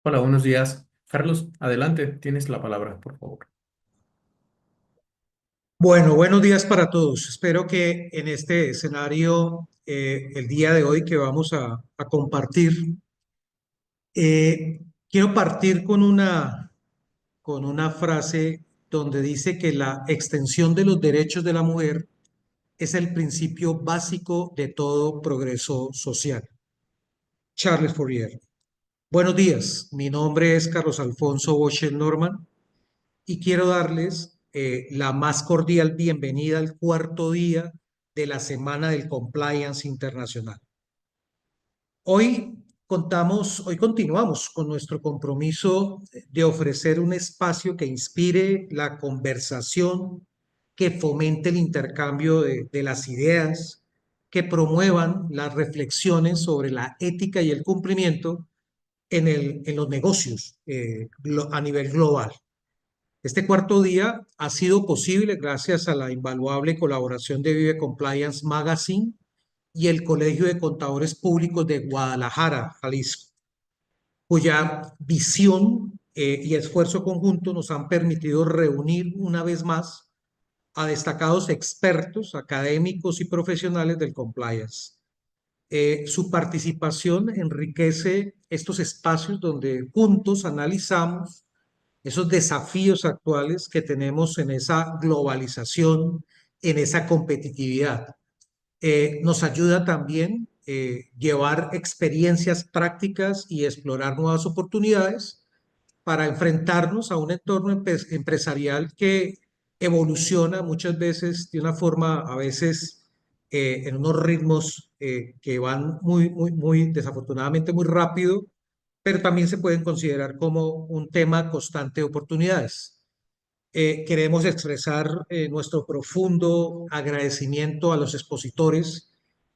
Hola, buenos días. Carlos, adelante, tienes la palabra, por favor. Bueno, buenos días para todos. Espero que en este escenario, el día de hoy que vamos a compartir, quiero partir con una frase donde dice que la extensión de los derechos de la mujer es el principio básico de todo progreso social. Charles Fourier. Buenos días, mi nombre es Carlos Alfonso Boschel Norman y quiero darles la más cordial bienvenida al cuarto día de la Semana del Compliance Internacional. Hoy continuamos con nuestro compromiso de ofrecer un espacio que inspire la conversación, que fomente el intercambio de las ideas, que promuevan las reflexiones sobre la ética y el cumplimiento en los negocios a nivel global. Este cuarto día ha sido posible gracias a la invaluable colaboración de Vive Compliance Magazine y el Colegio de Contadores Públicos de Guadalajara, Jalisco, cuya visión y esfuerzo conjunto nos han permitido reunir una vez más a destacados expertos, académicos y profesionales del compliance. Su participación enriquece estos espacios donde juntos analizamos esos desafíos actuales que tenemos en esa globalización, en esa competitividad. Nos ayuda también llevar experiencias prácticas y explorar nuevas oportunidades para enfrentarnos a un entorno empresarial que evoluciona muchas veces de una forma, a veces en unos ritmos que van muy desafortunadamente muy rápido, pero también se pueden considerar como un tema constante de oportunidades. Queremos expresar nuestro profundo agradecimiento a los expositores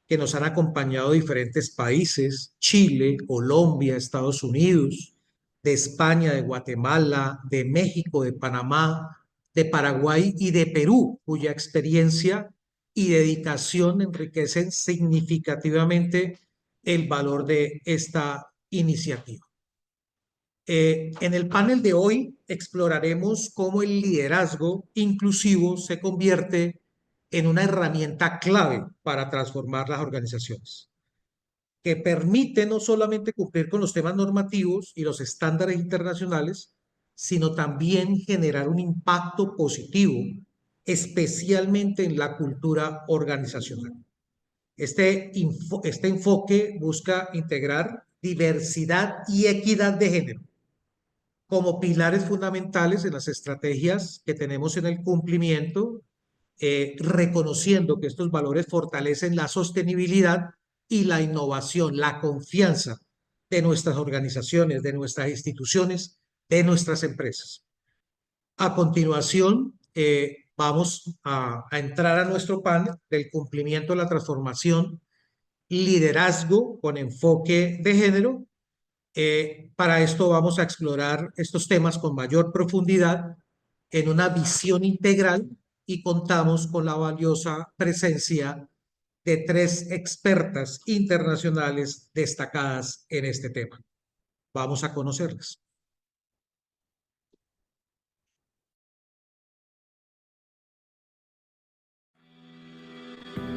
que nos han acompañado de diferentes países: Chile, Colombia, Estados Unidos, de España, de Guatemala, de México, de Panamá, de Paraguay y de Perú, cuya experiencia y dedicación enriquecen significativamente el valor de esta iniciativa. En el panel de hoy exploraremos cómo el liderazgo inclusivo se convierte en una herramienta clave para transformar las organizaciones, que permite no solamente cumplir con los temas normativos y los estándares internacionales, sino también generar un impacto positivo, especialmente en la cultura organizacional. Este enfoque busca integrar diversidad y equidad de género como pilares fundamentales en las estrategias que tenemos en el cumplimiento, reconociendo que estos valores fortalecen la sostenibilidad y la innovación, la confianza de nuestras organizaciones, de nuestras instituciones, de nuestras empresas. A continuación, vamos a entrar a nuestro panel del cumplimiento de la transformación, liderazgo con enfoque de género. Para esto vamos a explorar estos temas con mayor profundidad en una visión integral y contamos con la valiosa presencia de tres expertas internacionales destacadas en este tema. Vamos a conocerlas.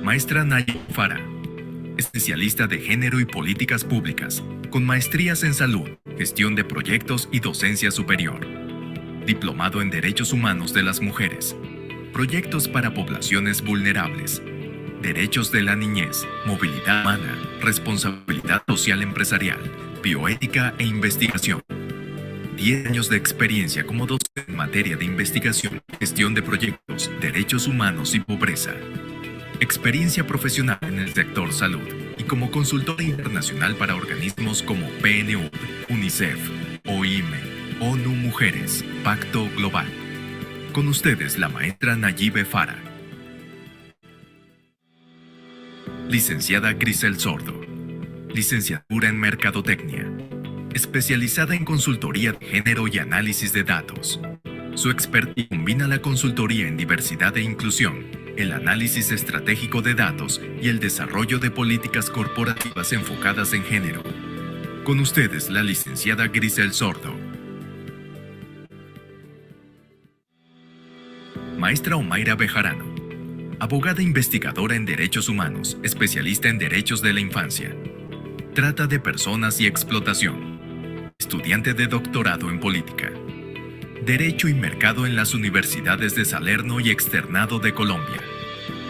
Maestra Nayib Farah, especialista de género y políticas públicas, con maestrías en salud, gestión de proyectos y docencia superior. Diplomado en Derechos Humanos de las Mujeres, proyectos para poblaciones vulnerables, derechos de la niñez, movilidad humana, responsabilidad social empresarial, bioética e investigación. 10 años de experiencia como docente en materia de investigación, gestión de proyectos, derechos humanos y pobreza. Experiencia profesional en el sector salud y como consultora internacional para organismos como PNUD, UNICEF, OIM, ONU Mujeres, Pacto Global. Con ustedes la maestra Nayib Farah. Licenciada Grisel Sordo, licenciatura en Mercadotecnia, especializada en consultoría de género y análisis de datos. Su expertise combina la consultoría en diversidad e inclusión, el análisis estratégico de datos y el desarrollo de políticas corporativas enfocadas en género. Con ustedes, la licenciada Grisel Sordo. Maestra Omaira Bejarano, abogada investigadora en Derechos Humanos, especialista en Derechos de la Infancia, Trata de Personas y Explotación, estudiante de doctorado en Política, Derecho y Mercado en las Universidades de Salerno y Externado de Colombia.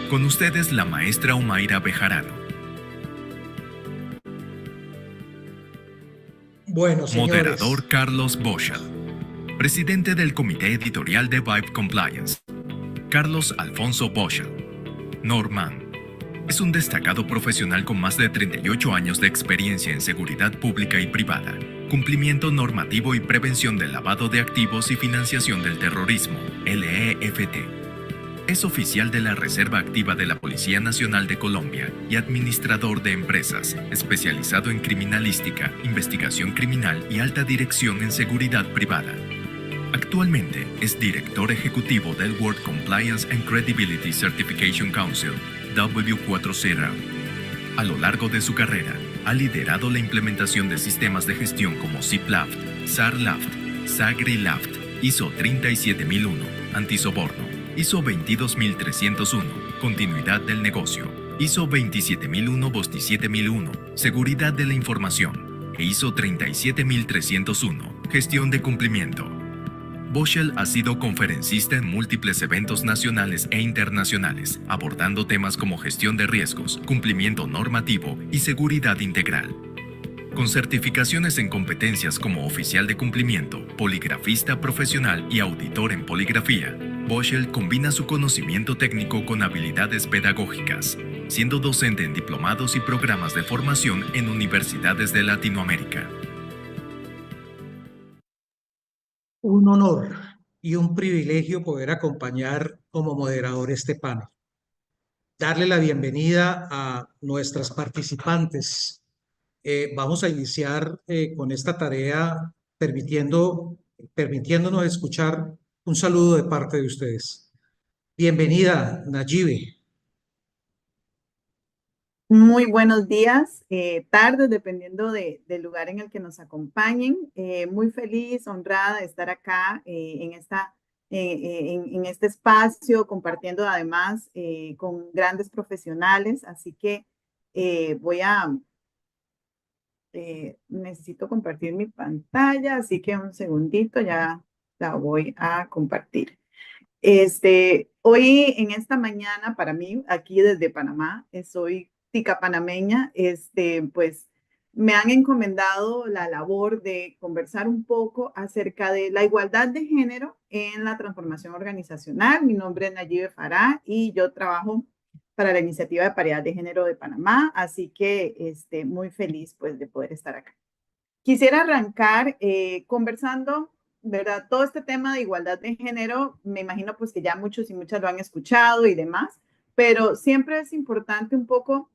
Con ustedes, la maestra Omaira Bejarano. Bueno, señores. Moderador Carlos Boschel, presidente del Comité Editorial de Vibe Compliance. Carlos Alfonso Boschel. Norman. Es un destacado profesional con más de 38 años de experiencia en seguridad pública y privada, cumplimiento normativo y prevención del lavado de activos y financiación del terrorismo, LEFT. Es oficial de la Reserva Activa de la Policía Nacional de Colombia y administrador de empresas, especializado en criminalística, investigación criminal y alta dirección en seguridad privada. Actualmente es director ejecutivo del World Compliance and Credibility Certification Council, W4CR. A lo largo de su carrera, ha liderado la implementación de sistemas de gestión como SIP-LAFT, SAR-LAFT, SAGRI-LAFT, ISO 37001, antisoborno, ISO 22301, continuidad del negocio, ISO 27001-27001, seguridad de la información, e ISO 37301, gestión de cumplimiento. Boschel ha sido conferencista en múltiples eventos nacionales e internacionales, abordando temas como gestión de riesgos, cumplimiento normativo y seguridad integral. Con certificaciones en competencias como oficial de cumplimiento, poligrafista profesional y auditor en poligrafía, Boschel combina su conocimiento técnico con habilidades pedagógicas, siendo docente en diplomados y programas de formación en universidades de Latinoamérica. Un honor y un privilegio poder acompañar como moderador este panel. Darle la bienvenida a nuestras participantes. Vamos a iniciar con esta tarea permitiéndonos escuchar un saludo de parte de ustedes. Bienvenida, Nayibe. Muy buenos días, tardes, dependiendo del lugar en el que nos acompañen. Muy feliz, honrada de estar acá en este espacio, compartiendo además con grandes profesionales. Así que necesito compartir mi pantalla, así que un segundito, ya la voy a compartir. Hoy en esta mañana, para mí, aquí desde Panamá, soy tica panameña, pues me han encomendado la labor de conversar un poco acerca de la igualdad de género en la transformación organizacional. Mi nombre es Nayibe Farah y yo trabajo para la Iniciativa de Paridad de Género de Panamá, así que muy feliz pues de poder estar acá. Quisiera arrancar conversando, ¿verdad? Todo este tema de igualdad de género, me imagino pues que ya muchos y muchas lo han escuchado y demás, pero siempre es importante un poco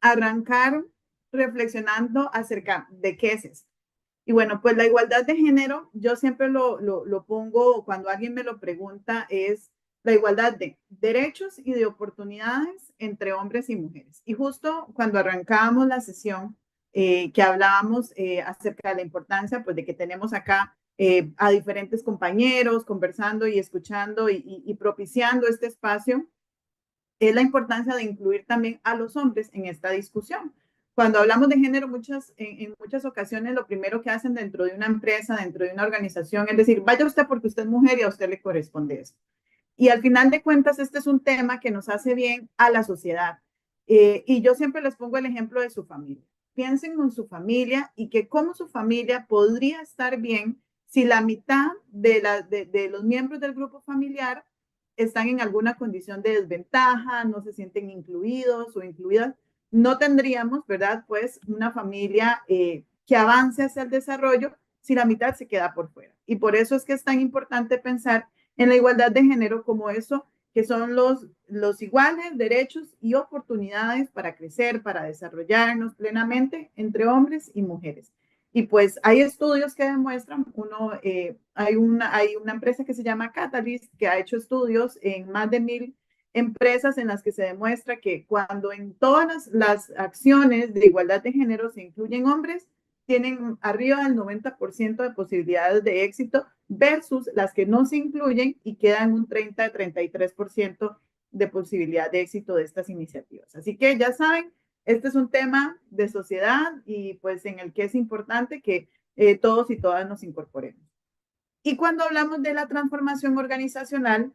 arrancar reflexionando acerca de qué es esto. Y bueno, pues la igualdad de género, yo siempre lo pongo cuando alguien me lo pregunta, es la igualdad de derechos y de oportunidades entre hombres y mujeres. Y justo cuando arrancábamos la sesión, que hablábamos acerca de la importancia pues de que tenemos acá a diferentes compañeros conversando y escuchando y propiciando este espacio, es la importancia de incluir también a los hombres en esta discusión. Cuando hablamos de género, en muchas ocasiones lo primero que hacen dentro de una empresa, dentro de una organización, es decir, vaya usted porque usted es mujer y a usted le corresponde esto. Y al final de cuentas, este es un tema que nos hace bien a la sociedad. Y yo siempre les pongo el ejemplo de su familia. Piensen en su familia y que cómo su familia podría estar bien si la mitad de los miembros del grupo familiar están en alguna condición de desventaja, no se sienten incluidos o incluidas. No tendríamos, ¿verdad? Pues una familia que avance hacia el desarrollo si la mitad se queda por fuera. Y por eso es que es tan importante pensar en la igualdad de género como eso, que son los iguales derechos y oportunidades para crecer, para desarrollarnos plenamente entre hombres y mujeres. Y pues hay estudios que demuestran, hay una empresa que se llama Catalyst que ha hecho estudios en más de 1000 empresas en las que se demuestra que cuando en todas las acciones de igualdad de género se incluyen hombres, tienen arriba del 90% de posibilidades de éxito versus las que no se incluyen y quedan un 30-33% de posibilidad de éxito de estas iniciativas. Así que ya saben, este es un tema de sociedad y pues en el que es importante que todos y todas nos incorporemos. Y cuando hablamos de la transformación organizacional,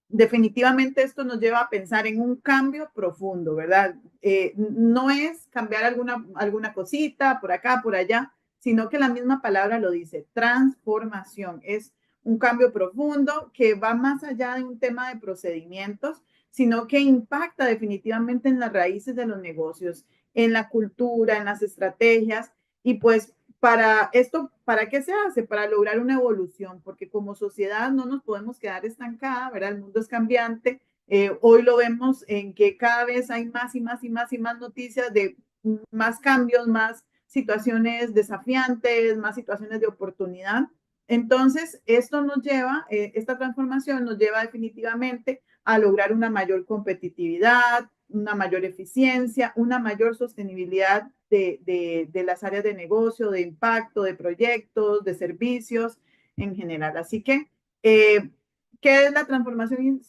definitivamente esto nos lleva a pensar en un cambio profundo, ¿verdad? No es cambiar alguna cosita por acá, por allá, sino que la misma palabra lo dice, transformación. Es un cambio profundo que va más allá de un tema de procedimientos, sino que impacta definitivamente en las raíces de los negocios, en la cultura, en las estrategias, y pues para esto, ¿para qué se hace? Para lograr una evolución, porque como sociedad no nos podemos quedar estancada, ¿verdad? El mundo es cambiante. Hoy lo vemos en que cada vez hay más y más y más y más noticias de más cambios, más situaciones desafiantes, más situaciones de oportunidad. Entonces, esto nos lleva, esta transformación nos lleva definitivamente a lograr una mayor competitividad, una mayor eficiencia, una mayor sostenibilidad de las áreas de negocio, de impacto, de proyectos, de servicios en general. Así que, ¿qué es la transformación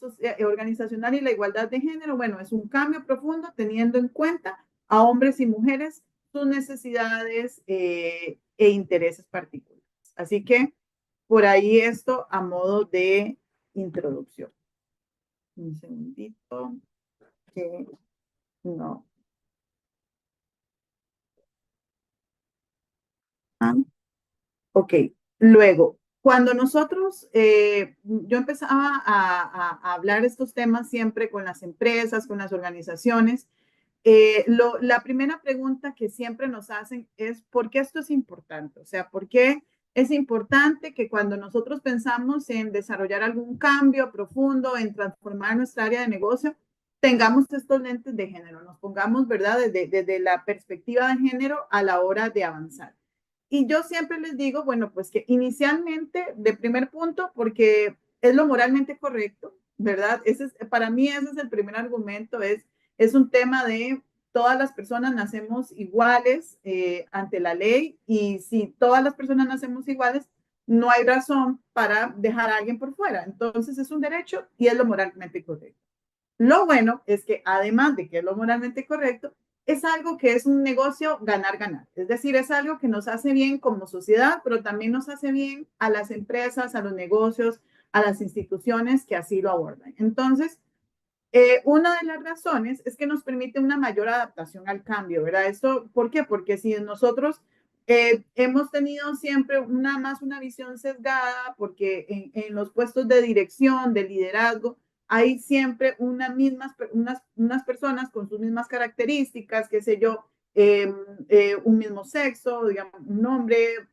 organizacional y la igualdad de género? Bueno, es un cambio profundo teniendo en cuenta a hombres y mujeres, sus necesidades e intereses particulares. Así que, por ahí esto a modo de introducción. Un segundito. Que no. Ok, luego, cuando nosotros, yo empezaba a hablar estos temas siempre con las empresas, con las organizaciones, la primera pregunta que siempre nos hacen es, ¿por qué esto es importante? O sea, ¿por qué es importante que cuando nosotros pensamos en desarrollar algún cambio profundo, en transformar nuestra área de negocio, tengamos estos lentes de género, nos pongamos, ¿verdad?, desde la perspectiva de género a la hora de avanzar? Y yo siempre les digo, bueno, pues que inicialmente, de primer punto, porque es lo moralmente correcto, ¿verdad? Para mí ese es el primer argumento, es un tema de todas las personas nacemos iguales ante la ley y si todas las personas nacemos iguales, no hay razón para dejar a alguien por fuera. Entonces es un derecho y es lo moralmente correcto. Lo bueno es que además de que es lo moralmente correcto, es algo que es un negocio ganar-ganar. Es decir, es algo que nos hace bien como sociedad, pero también nos hace bien a las empresas, a los negocios, a las instituciones que así lo abordan. Entonces, una de las razones es que nos permite una mayor adaptación al cambio, ¿verdad? Esto, ¿por qué? Porque si nosotros hemos tenido siempre una visión sesgada, porque en los puestos de dirección, de liderazgo, hay siempre unas personas con sus mismas características, qué sé yo, un mismo sexo, digamos, un hombre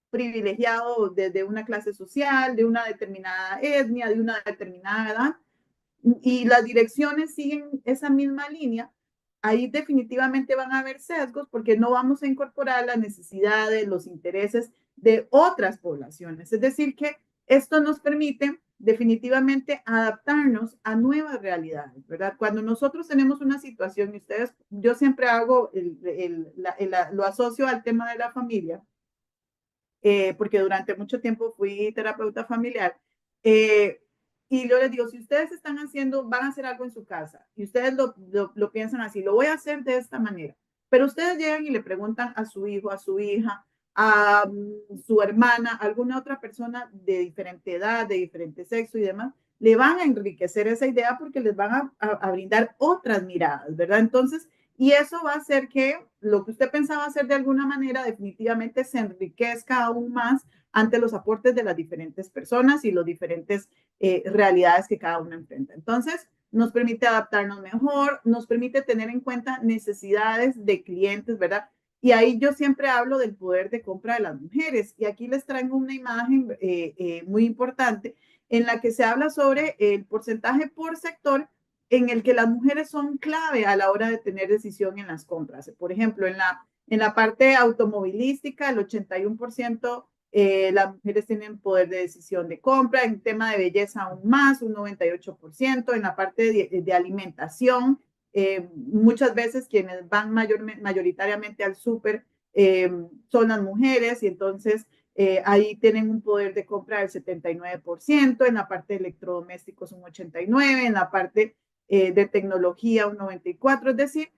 privilegiado de una clase social, de una determinada etnia, de una determinada edad, y las direcciones siguen esa misma línea, ahí definitivamente van a haber sesgos porque no vamos a incorporar las necesidades, los intereses de otras poblaciones. Es decir, que esto nos permite definitivamente adaptarnos a nuevas realidades, ¿verdad? Cuando nosotros tenemos una situación, y ustedes, yo siempre hago, lo asocio al tema de la familia, porque durante mucho tiempo fui terapeuta familiar, y yo les digo, si ustedes están haciendo, van a hacer algo en su casa, y ustedes lo piensan así, lo voy a hacer de esta manera, pero ustedes llegan y le preguntan a su hijo, a su hija, a su hermana, a alguna otra persona de diferente edad, de diferente sexo y demás, le van a enriquecer esa idea porque les van a brindar otras miradas, ¿verdad? Entonces, y eso va a hacer que lo que usted pensaba hacer de alguna manera definitivamente se enriquezca aún más ante los aportes de las diferentes personas y las diferentes realidades que cada uno enfrenta. Entonces, nos permite adaptarnos mejor, nos permite tener en cuenta necesidades de clientes, ¿verdad? Y ahí yo siempre hablo del poder de compra de las mujeres. Y aquí les traigo una imagen muy importante en la que se habla sobre el porcentaje por sector en el que las mujeres son clave a la hora de tener decisión en las compras. Por ejemplo, en la parte automovilística, el 81% las mujeres tienen poder de decisión de compra, en tema de belleza aún más, un 98%, en la parte de alimentación, muchas veces quienes van mayoritariamente al súper son las mujeres y entonces ahí tienen un poder de compra del 79%, en la parte de electrodomésticos un 89%, en la parte de tecnología un 94%, es decir,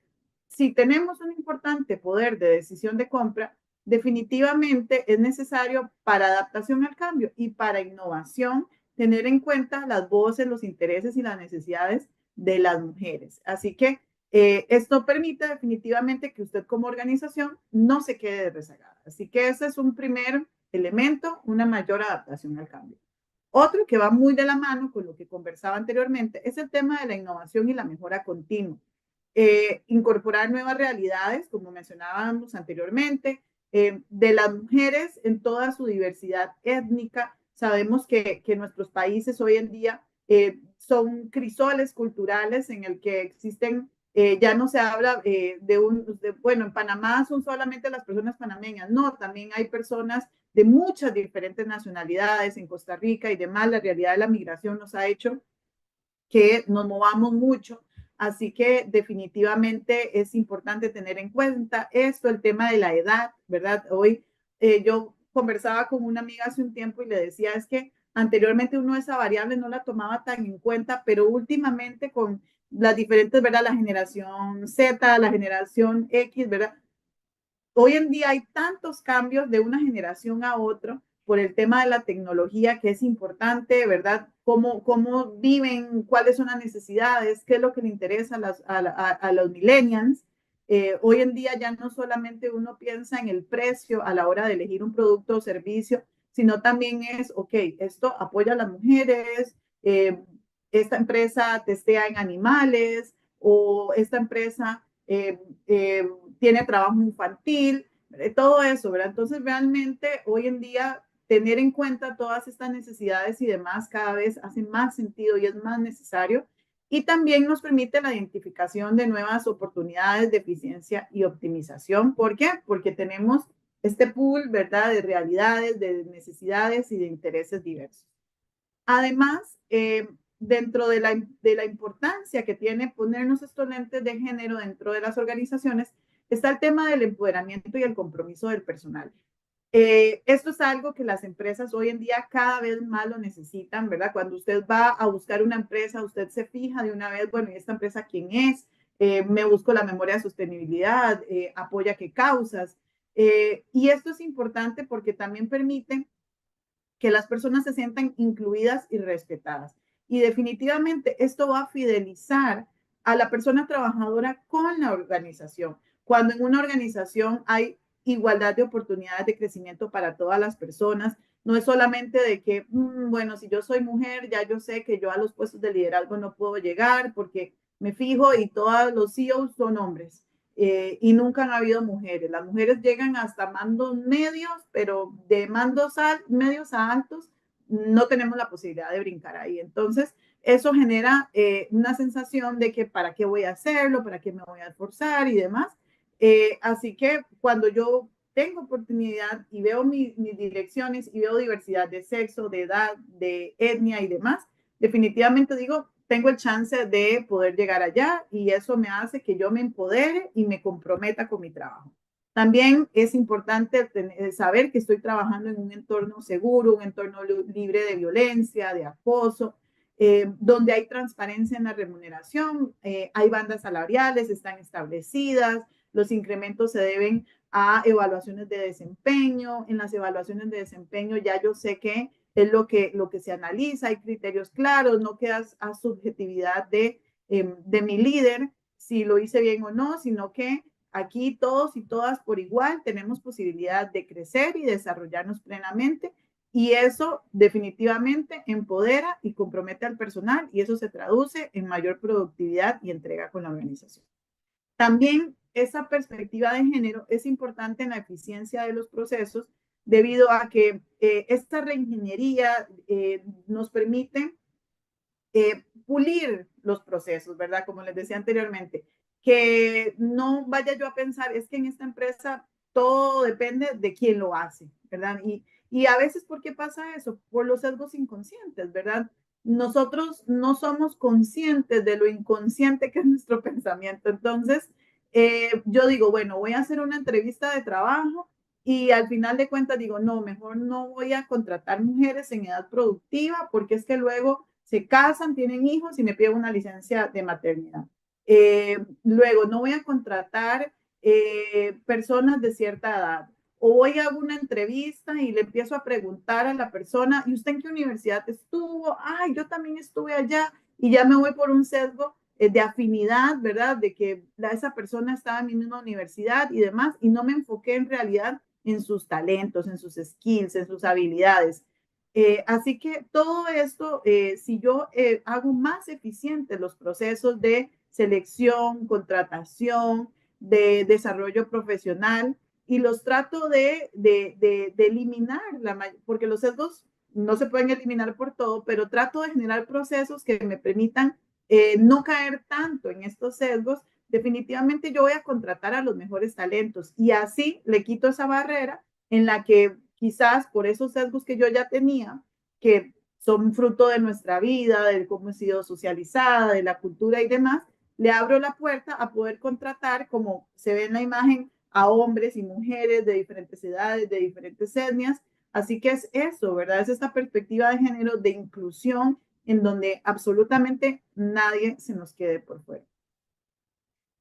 si tenemos un importante poder de decisión de compra, definitivamente es necesario para adaptación al cambio y para innovación tener en cuenta las voces, los intereses y las necesidades de las mujeres. Así que esto permite definitivamente que usted como organización no se quede rezagada. Así que ese es un primer elemento, una mayor adaptación al cambio. Otro que va muy de la mano con lo que conversaba anteriormente es el tema de la innovación y la mejora continua. Incorporar nuevas realidades, como mencionábamos anteriormente, de las mujeres en toda su diversidad étnica. Sabemos que nuestros países hoy en día son crisoles culturales en el que existen, ya no se habla bueno, en Panamá son solamente las personas panameñas, no, también hay personas de muchas diferentes nacionalidades en Costa Rica y demás. La realidad de la migración nos ha hecho que nos movamos mucho. Así que definitivamente es importante tener en cuenta esto, el tema de la edad, ¿verdad? Hoy yo conversaba con una amiga hace un tiempo y le decía, es que anteriormente uno esa variable no la tomaba tan en cuenta, pero últimamente con las diferentes, ¿verdad? La generación Z, la generación X, ¿verdad? Hoy en día hay tantos cambios de una generación a otra por el tema de la tecnología que es importante, ¿verdad? Cómo viven, cuáles son las necesidades, qué es lo que le interesa a los millennials. Hoy en día ya no solamente uno piensa en el precio a la hora de elegir un producto o servicio, sino también es, ok, esto apoya a las mujeres, esta empresa testea en animales o esta empresa tiene trabajo infantil, todo eso, ¿verdad? Entonces, realmente hoy en día tener en cuenta todas estas necesidades y demás cada vez hace más sentido y es más necesario. Y también nos permite la identificación de nuevas oportunidades de eficiencia y optimización. ¿Por qué? Porque tenemos este pool, ¿verdad? De realidades, de necesidades y de intereses diversos. Además, dentro de la importancia que tiene ponernos estos lentes de género dentro de las organizaciones, está el tema del empoderamiento y el compromiso del personal. Esto es algo que las empresas hoy en día cada vez más lo necesitan, ¿verdad? Cuando usted va a buscar una empresa, usted se fija de una vez, bueno, ¿y esta empresa quién es? Me busco la memoria de sostenibilidad, apoya qué causas. Y esto es importante porque también permite que las personas se sientan incluidas y respetadas. Y definitivamente esto va a fidelizar a la persona trabajadora con la organización. Cuando en una organización hay igualdad de oportunidades de crecimiento para todas las personas, no es solamente de que, bueno, si yo soy mujer, ya yo sé que yo a los puestos de liderazgo no puedo llegar porque me fijo y todos los CEOs son hombres. Y nunca han habido mujeres. Las mujeres llegan hasta mandos medios, pero de mandos medios a altos no tenemos la posibilidad de brincar ahí. Entonces, eso genera una sensación de que para qué voy a hacerlo, para qué me voy a esforzar y demás. Así que cuando yo tengo oportunidad y veo mis direcciones y veo diversidad de sexo, de edad, de etnia y demás, definitivamente digo, tengo el chance de poder llegar allá y eso me hace que yo me empodere y me comprometa con mi trabajo. También es importante saber que estoy trabajando en un entorno seguro, un entorno libre de violencia, de acoso, donde hay transparencia en la remuneración, hay bandas salariales, están establecidas, los incrementos se deben a evaluaciones de desempeño. En las evaluaciones de desempeño ya yo sé que es lo que se analiza, hay criterios claros, no quedas a subjetividad de mi líder, si lo hice bien o no, sino que aquí todos y todas por igual tenemos posibilidad de crecer y desarrollarnos plenamente y eso definitivamente empodera y compromete al personal y eso se traduce en mayor productividad y entrega con la organización. También esa perspectiva de género es importante en la eficiencia de los procesos debido a que esta reingeniería nos permite pulir los procesos, ¿verdad? Como les decía anteriormente, que no vaya yo a pensar, es que en esta empresa todo depende de quién lo hace, ¿verdad? Y a veces, ¿por qué pasa eso? Por los sesgos inconscientes, ¿verdad? Nosotros no somos conscientes de lo inconsciente que es nuestro pensamiento. Entonces, yo digo, bueno, voy a hacer una entrevista de trabajo y al final de cuentas digo, no, mejor no voy a contratar mujeres en edad productiva porque es que luego se casan, tienen hijos y me piden una licencia de maternidad. Luego, no voy a contratar personas de cierta edad. O voy a una entrevista y le empiezo a preguntar a la persona, ¿y usted en qué universidad estuvo? Ay, yo también estuve allá y ya me voy por un sesgo de afinidad, ¿verdad? De que esa persona estaba en mi misma universidad y demás, y no me enfoqué en realidad en sus talentos, en sus skills, en sus habilidades. Así que todo esto, si yo hago más eficientes los procesos de selección, contratación, de desarrollo profesional, y los trato de eliminar, porque los sesgos no se pueden eliminar por todo, pero trato de generar procesos que me permitan no caer tanto en estos sesgos. Definitivamente yo voy a contratar a los mejores talentos y así le quito esa barrera en la que quizás por esos sesgos que yo ya tenía, que son fruto de nuestra vida, de cómo he sido socializada, de la cultura y demás, le abro la puerta a poder contratar, como se ve en la imagen, a hombres y mujeres de diferentes edades, de diferentes etnias. Así que es eso, ¿verdad? Es esta perspectiva de género, de inclusión, en donde absolutamente nadie se nos quede por fuera.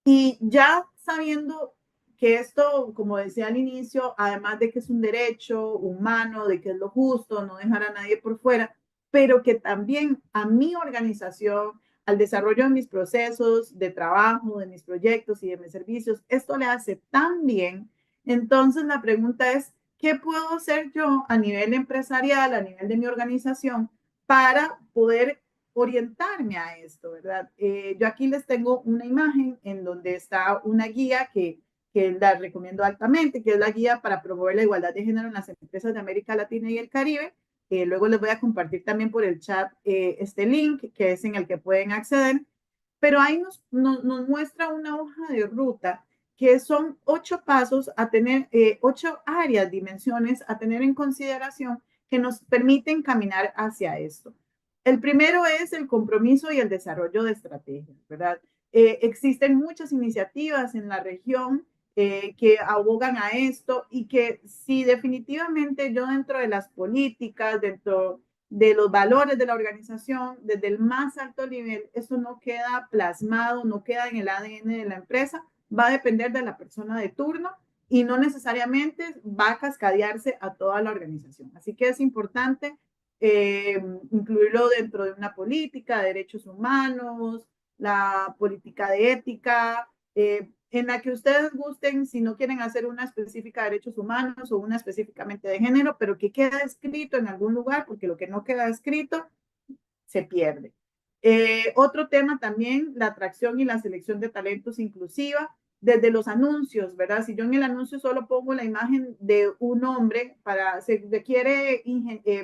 Y ya sabiendo que esto, como decía al inicio, además de que es un derecho humano, de que es lo justo, no dejar a nadie por fuera, pero que también a mi organización, al desarrollo de mis procesos de trabajo, de mis proyectos y de mis servicios, esto le hace tan bien. Entonces la pregunta es, ¿qué puedo hacer yo a nivel empresarial, a nivel de mi organización, para poder orientarme a esto, ¿verdad? Yo aquí les tengo una imagen en donde está una guía que la recomiendo altamente, que es la guía para promover la igualdad de género en las empresas de América Latina y el Caribe. Luego les voy a compartir también por el chat este link, que es en el que pueden acceder. Pero ahí nos muestra una hoja de ruta que son 8 pasos a tener, 8 áreas, dimensiones a tener en consideración que nos permiten caminar hacia esto. El primero es el compromiso y el desarrollo de estrategias, ¿verdad? Existen muchas iniciativas en la región que abogan a esto y que si definitivamente yo dentro de las políticas, dentro de los valores de la organización, desde el más alto nivel, eso no queda plasmado, no queda en el ADN de la empresa, va a depender de la persona de turno y no necesariamente va a cascadearse a toda la organización. Así que es importante incluirlo dentro de una política de derechos humanos, la política de ética, en la que ustedes gusten, si no quieren hacer una específica de derechos humanos o una específicamente de género, pero que quede escrito en algún lugar, porque lo que no queda escrito se pierde. Otro tema también, la atracción y la selección de talentos inclusiva, desde los anuncios, ¿verdad? Si yo en el anuncio solo pongo la imagen de un hombre, se requiere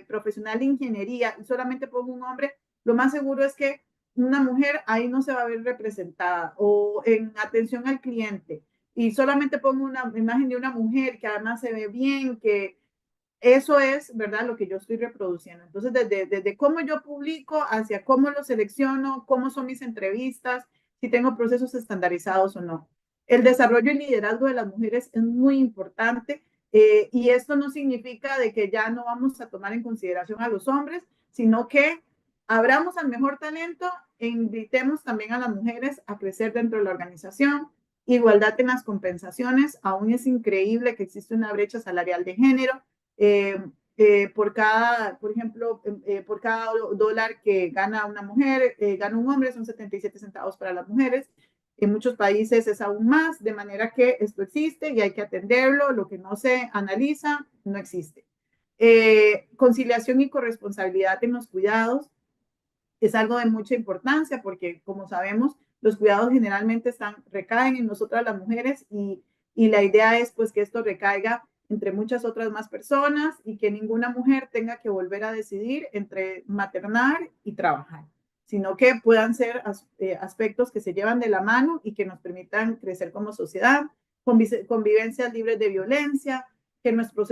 profesional de ingeniería y solamente pongo un hombre, lo más seguro es que una mujer ahí no se va a ver representada, o en atención al cliente y solamente pongo una imagen de una mujer que además se ve bien, que eso es, ¿verdad?, lo que yo estoy reproduciendo. Entonces, desde cómo yo publico hacia cómo lo selecciono, cómo son mis entrevistas, si tengo procesos estandarizados o no. El desarrollo y liderazgo de las mujeres es muy importante y esto no significa de que ya no vamos a tomar en consideración a los hombres, sino que abramos al mejor talento e invitemos también a las mujeres a crecer dentro de la organización. Igualdad en las compensaciones, aún es increíble que existe una brecha salarial de género. Por ejemplo, por cada dólar que gana una mujer, gana un hombre, son 77 centavos para las mujeres. En muchos países es aún más, de manera que esto existe y hay que atenderlo. Lo que no se analiza no existe. Conciliación y corresponsabilidad en los cuidados es algo de mucha importancia porque, como sabemos, los cuidados generalmente recaen en nosotras las mujeres y la idea es pues que esto recaiga entre muchas otras más personas y que ninguna mujer tenga que volver a decidir entre maternar y trabajar, sino que puedan ser aspectos que se llevan de la mano y que nos permitan crecer como sociedad, convivencias libres de violencia, que nuestros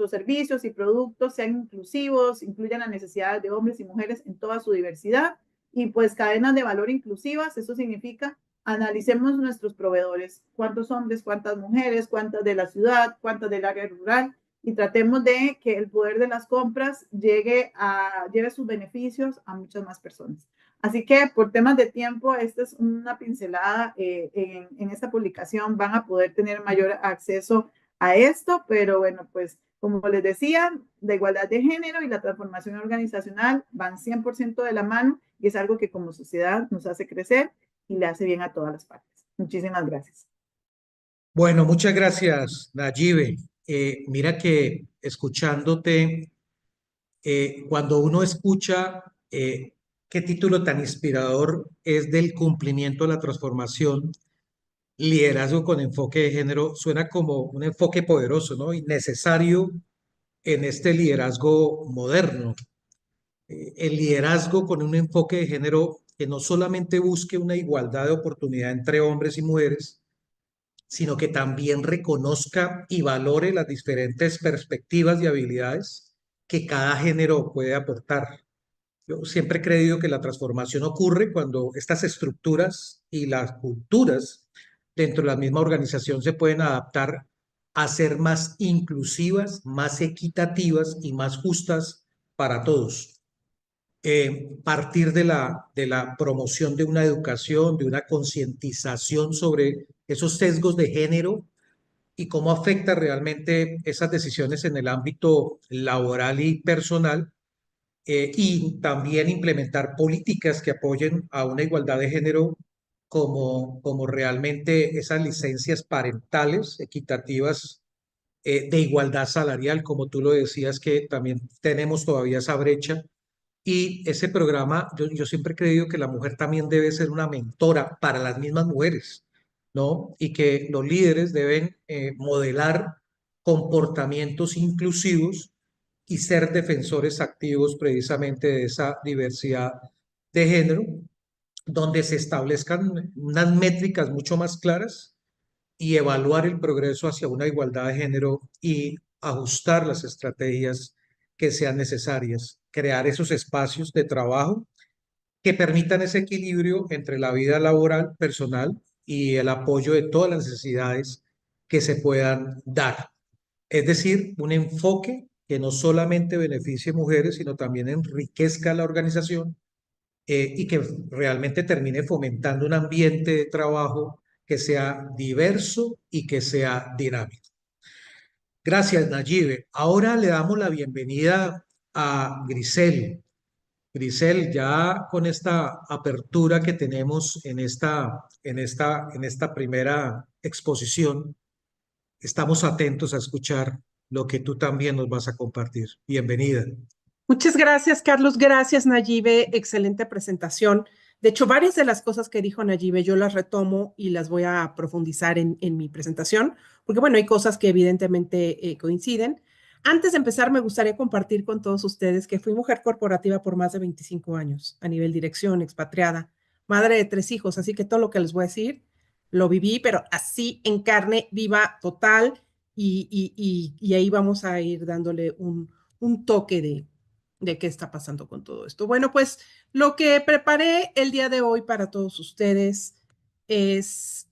servicios y productos sean inclusivos, incluyan las necesidades de hombres y mujeres en toda su diversidad y pues cadenas de valor inclusivas. Eso significa analicemos nuestros proveedores, cuántos hombres, cuántas mujeres, cuántas de la ciudad, cuántas del área rural, y tratemos de que el poder de las compras lleve sus beneficios a muchas más personas. Así que por temas de tiempo, esta es una pincelada en esta publicación. Van a poder tener mayor acceso a esto, pero bueno, pues como les decía, la igualdad de género y la transformación organizacional van 100% de la mano y es algo que como sociedad nos hace crecer y le hace bien a todas las partes. Muchísimas gracias. Bueno, muchas gracias, Nayibe. Mira que escuchándote, cuando uno escucha qué título tan inspirador es del cumplimiento de la transformación, liderazgo con enfoque de género, suena como un enfoque poderoso, ¿no? Y necesario en este liderazgo moderno. El liderazgo con un enfoque de género que no solamente busque una igualdad de oportunidad entre hombres y mujeres, sino que también reconozca y valore las diferentes perspectivas y habilidades que cada género puede aportar. Yo siempre he creído que la transformación ocurre cuando estas estructuras y las culturas dentro de la misma organización se pueden adaptar a ser más inclusivas, más equitativas y más justas para todos. Partir de la promoción de una educación, de una concientización sobre esos sesgos de género y cómo afecta realmente esas decisiones en el ámbito laboral y personal, y también implementar políticas que apoyen a una igualdad de género como realmente esas licencias parentales equitativas, de igualdad salarial, como tú lo decías, que también tenemos todavía esa brecha. Y ese programa, yo siempre he creído que la mujer también debe ser una mentora para las mismas mujeres, ¿no? Y que los líderes deben modelar comportamientos inclusivos y ser defensores activos precisamente de esa diversidad de género, donde se establezcan unas métricas mucho más claras y evaluar el progreso hacia una igualdad de género y ajustar las estrategias que sean necesarias, crear esos espacios de trabajo que permitan ese equilibrio entre la vida laboral, personal y el apoyo de todas las necesidades que se puedan dar. Es decir, un enfoque que no solamente beneficie mujeres, sino también enriquezca la organización, y que realmente termine fomentando un ambiente de trabajo que sea diverso y que sea dinámico. Gracias, Nayibe. Ahora le damos la bienvenida a Grisel. Grisel, ya con esta apertura que tenemos en esta primera exposición, estamos atentos a escuchar lo que tú también nos vas a compartir. Bienvenida. Muchas gracias, Carlos. Gracias, Nayibe. Excelente presentación. De hecho, varias de las cosas que dijo Nayibe yo las retomo y las voy a profundizar en mi presentación, porque bueno, hay cosas que evidentemente coinciden. Antes de empezar, me gustaría compartir con todos ustedes que fui mujer corporativa por más de 25 años, a nivel dirección, expatriada, madre de 3 hijos, así que todo lo que les voy a decir lo viví, pero así en carne viva total, y ahí vamos a ir dándole un toque de qué está pasando con todo esto. Bueno, pues lo que preparé el día de hoy para todos ustedes es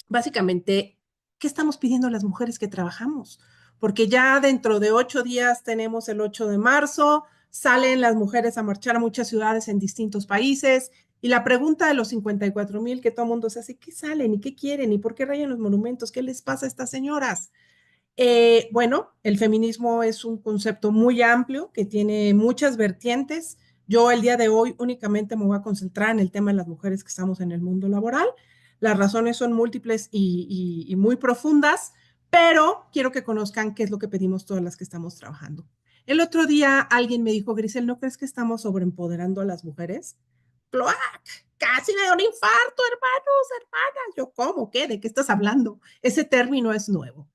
básicamente qué estamos pidiendo a las mujeres que trabajamos, porque ya dentro de 8 días tenemos el 8 de marzo, salen las mujeres a marchar a muchas ciudades en distintos países, y la pregunta de los 54,000 que todo el mundo se hace, ¿qué salen y qué quieren y por qué rayan los monumentos? ¿Qué les pasa a estas señoras? Bueno, el feminismo es un concepto muy amplio que tiene muchas vertientes. Yo el día de hoy únicamente me voy a concentrar en el tema de las mujeres que estamos en el mundo laboral. Las razones son múltiples y muy profundas, pero quiero que conozcan qué es lo que pedimos todas las que estamos trabajando. El otro día alguien me dijo, Grisel, ¿no crees que estamos sobreempoderando a las mujeres? ¡Cloac! Casi me da un infarto, hermanos, hermanas. Yo, ¿cómo? ¿Qué? ¿De qué estás hablando? Ese término es nuevo.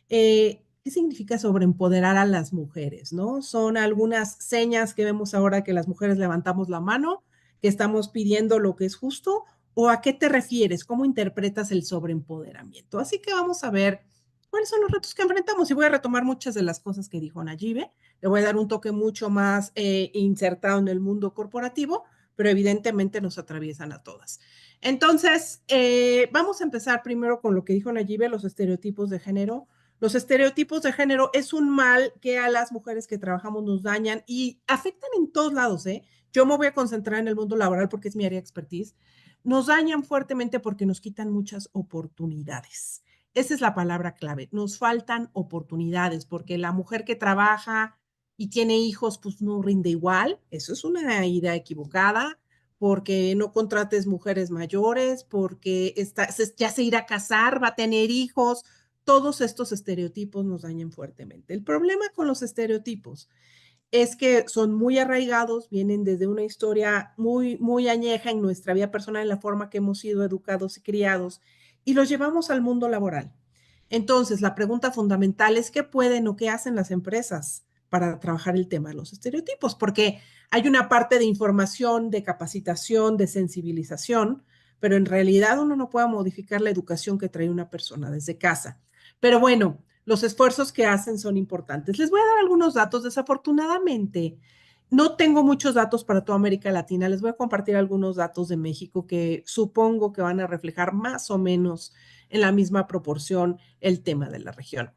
¿Qué significa sobreempoderar a las mujeres? ¿No? Son algunas señas que vemos ahora que las mujeres levantamos la mano, que estamos pidiendo lo que es justo, ¿o a qué te refieres? ¿Cómo interpretas el sobreempoderamiento? Así que vamos a ver cuáles son los retos que enfrentamos y voy a retomar muchas de las cosas que dijo Nayibe. Le voy a dar un toque mucho más insertado en el mundo corporativo, pero evidentemente nos atraviesan a todas. Entonces, vamos a empezar primero con lo que dijo Nayibe, los estereotipos de género. Los estereotipos de género es un mal que a las mujeres que trabajamos nos dañan y afectan en todos lados, ¿eh? Yo me voy a concentrar en el mundo laboral porque es mi área de expertise. Nos dañan fuertemente porque nos quitan muchas oportunidades. Esa es la palabra clave. Nos faltan oportunidades porque la mujer que trabaja y tiene hijos, pues no rinde igual. Eso es una idea equivocada, porque no contrates mujeres mayores, porque ya se irá a casar, va a tener hijos. Todos estos estereotipos nos dañan fuertemente. El problema con los estereotipos es que son muy arraigados, vienen desde una historia muy, muy añeja en nuestra vida personal, en la forma que hemos sido educados y criados, y los llevamos al mundo laboral. Entonces, la pregunta fundamental es qué pueden o qué hacen las empresas para trabajar el tema de los estereotipos, porque hay una parte de información, de capacitación, de sensibilización, pero en realidad uno no puede modificar la educación que trae una persona desde casa. Pero bueno, los esfuerzos que hacen son importantes. Les voy a dar algunos datos. Desafortunadamente, no tengo muchos datos para toda América Latina. Les voy a compartir algunos datos de México que supongo que van a reflejar más o menos en la misma proporción el tema de la región.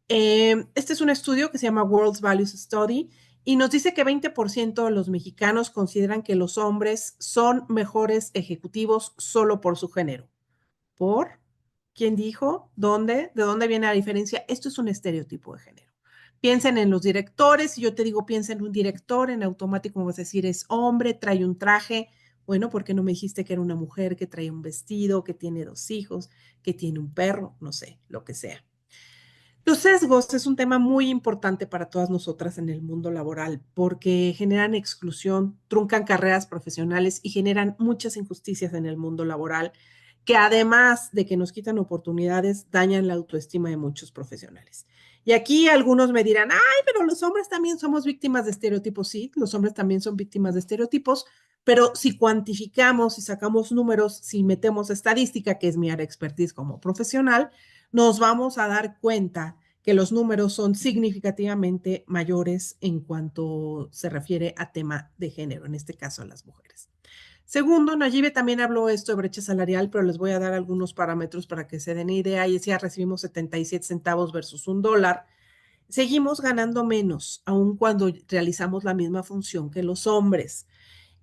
Este es un estudio que se llama World Values Study y nos dice que 20% de los mexicanos consideran que los hombres son mejores ejecutivos solo por su género. ¿Por? ¿Quién dijo? ¿Dónde? ¿De dónde viene la diferencia? Esto es un estereotipo de género. Piensen en los directores, si yo te digo piensa en un director, en automático me vas a decir es hombre, trae un traje. Bueno, ¿por qué no me dijiste que era una mujer que trae un vestido, que tiene 2 hijos, que tiene un perro? No sé, lo que sea. Los sesgos es un tema muy importante para todas nosotras en el mundo laboral porque generan exclusión, truncan carreras profesionales y generan muchas injusticias en el mundo laboral que además de que nos quitan oportunidades, dañan la autoestima de muchos profesionales. Y aquí algunos me dirán, ay, pero los hombres también somos víctimas de estereotipos. Sí, los hombres también son víctimas de estereotipos, pero si cuantificamos, si sacamos números, si metemos estadística, que es mi área de expertise como profesional, nos vamos a dar cuenta que los números son significativamente mayores en cuanto se refiere a tema de género, en este caso a las mujeres. Segundo, Nayibe también habló esto de brecha salarial, pero les voy a dar algunos parámetros para que se den idea. Y decía, recibimos 77 centavos versus $1. Seguimos ganando menos, aun cuando realizamos la misma función que los hombres.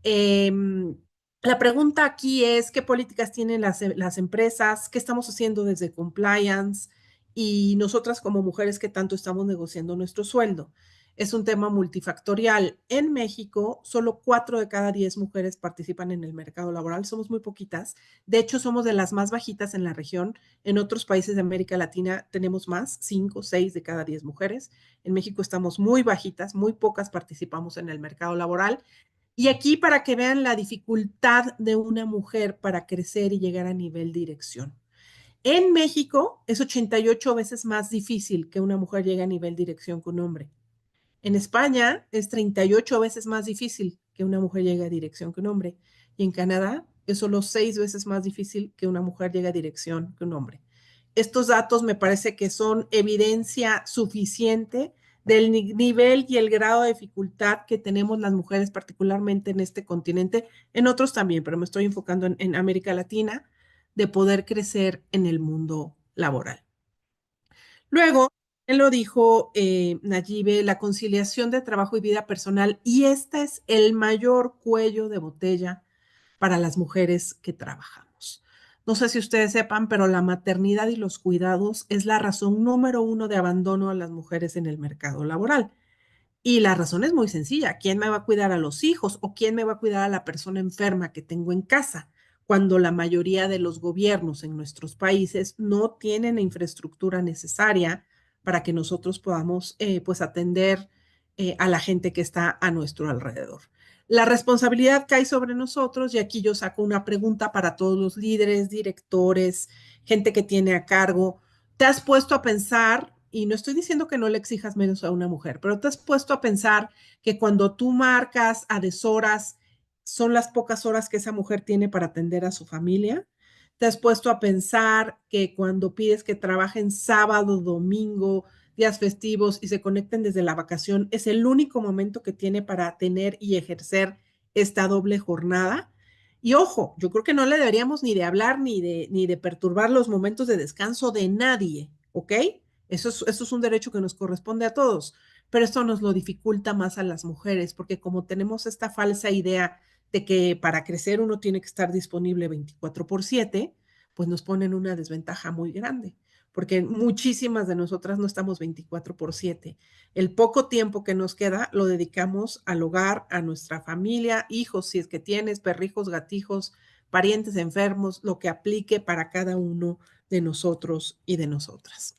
La pregunta aquí es, ¿qué políticas tienen las empresas? ¿Qué estamos haciendo desde compliance? Y nosotras como mujeres, ¿qué tanto estamos negociando nuestro sueldo? Es un tema multifactorial. En México, solo 4 de cada 10 mujeres participan en el mercado laboral. Somos muy poquitas. De hecho, somos de las más bajitas en la región. En otros países de América Latina tenemos más, 5, 6 de cada 10 mujeres. En México estamos muy bajitas, muy pocas participamos en el mercado laboral. Y aquí para que vean la dificultad de una mujer para crecer y llegar a nivel dirección. En México es 88 veces más difícil que una mujer llegue a nivel dirección que un hombre. En España es 38 veces más difícil que una mujer llegue a dirección que un hombre. Y en Canadá es solo 6 veces más difícil que una mujer llegue a dirección que un hombre. Estos datos me parece que son evidencia suficiente del nivel y el grado de dificultad que tenemos las mujeres, particularmente en este continente, en otros también, pero me estoy enfocando en América Latina, de poder crecer en el mundo laboral. Luego, él lo dijo Nayibe, la conciliación de trabajo y vida personal, y este es el mayor cuello de botella para las mujeres que trabajamos. No sé si ustedes sepan, pero la maternidad y los cuidados es la razón número 1 de abandono a las mujeres en el mercado laboral. Y la razón es muy sencilla. ¿Quién me va a cuidar a los hijos o quién me va a cuidar a la persona enferma que tengo en casa? Cuando la mayoría de los gobiernos en nuestros países no tienen la infraestructura necesaria para que nosotros podamos pues atender a la gente que está a nuestro alrededor. La responsabilidad cae sobre nosotros y aquí yo saco una pregunta para todos los líderes, directores, gente que tiene a cargo. ¿Te has puesto a pensar, y no estoy diciendo que no le exijas menos a una mujer, pero te has puesto a pensar que cuando tú marcas a deshoras, son las pocas horas que esa mujer tiene para atender a su familia? ¿Te has puesto a pensar que cuando pides que trabajen sábado, domingo, días festivos y se conecten desde la vacación, es el único momento que tiene para tener y ejercer esta doble jornada. Y ojo, yo creo que no le deberíamos ni de hablar ni de perturbar los momentos de descanso de nadie, ¿ok? Eso es un derecho que nos corresponde a todos, pero esto nos lo dificulta más a las mujeres, porque como tenemos esta falsa idea de que para crecer uno tiene que estar disponible 24/7, pues nos ponen una desventaja muy grande, porque muchísimas de nosotras no estamos 24/7. El poco tiempo que nos queda lo dedicamos al hogar, a nuestra familia, hijos, si es que tienes, perrijos, gatijos, parientes enfermos, lo que aplique para cada uno de nosotros y de nosotras.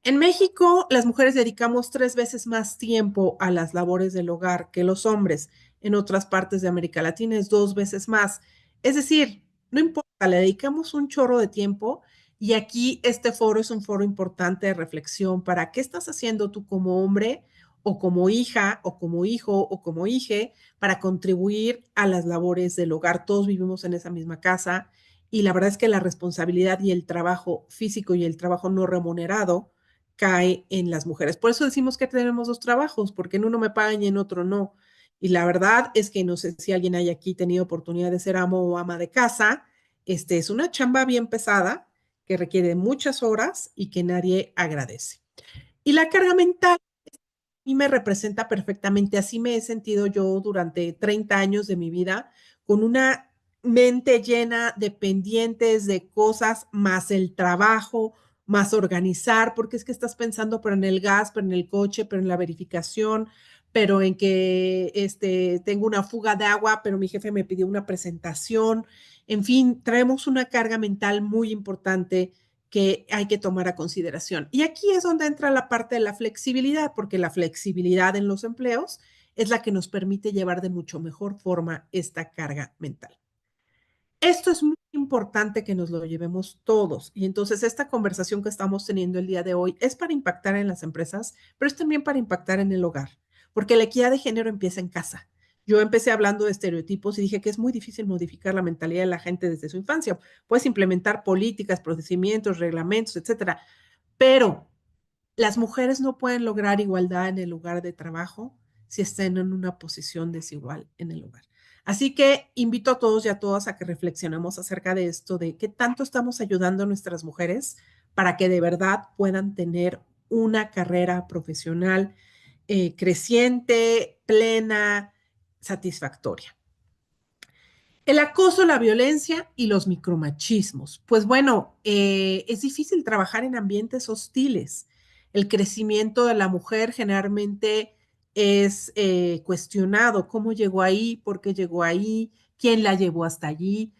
En México, las mujeres dedicamos 3 veces más tiempo a las labores del hogar que los hombres. En otras partes de América Latina es 2 veces más. Es decir, no importa, le dedicamos un chorro de tiempo y aquí este foro es un foro importante de reflexión para qué estás haciendo tú como hombre o como hija o como hijo o como hije para contribuir a las labores del hogar. Todos vivimos en esa misma casa y la verdad es que la responsabilidad y el trabajo físico y el trabajo no remunerado cae en las mujeres. Por eso decimos que tenemos 2 trabajos, porque en uno me pagan y en otro no. Y la verdad es que no sé si alguien hay aquí tenido oportunidad de ser amo o ama de casa. Es una chamba bien pesada que requiere muchas horas y que nadie agradece. Y la carga mental a mí me representa perfectamente. Así me he sentido yo durante 30 años de mi vida, con una mente llena de pendientes, de cosas, más el trabajo, más organizar, porque es que estás pensando, pero en el gas, pero en el coche, pero en la verificación, pero en que tengo una fuga de agua, pero mi jefe me pidió una presentación. En fin, traemos una carga mental muy importante que hay que tomar a consideración. Y aquí es donde entra la parte de la flexibilidad, porque la flexibilidad en los empleos es la que nos permite llevar de mucho mejor forma esta carga mental. Esto es muy importante que nos lo llevemos todos. Y entonces esta conversación que estamos teniendo el día de hoy es para impactar en las empresas, pero es también para impactar en el hogar, porque la equidad de género empieza en casa. Yo empecé hablando de estereotipos y dije que es muy difícil modificar la mentalidad de la gente desde su infancia. Puedes implementar políticas, procedimientos, reglamentos, etcétera, pero las mujeres no pueden lograr igualdad en el lugar de trabajo si están en una posición desigual en el lugar. Así que invito a todos y a todas a que reflexionemos acerca de esto, de qué tanto estamos ayudando a nuestras mujeres para que de verdad puedan tener una carrera profesional creciente, plena, satisfactoria. El acoso, la violencia y los micromachismos. Pues bueno, es difícil trabajar en ambientes hostiles. El crecimiento de la mujer generalmente es cuestionado. ¿Cómo llegó ahí? ¿Por qué llegó ahí? ¿Quién la llevó hasta allí?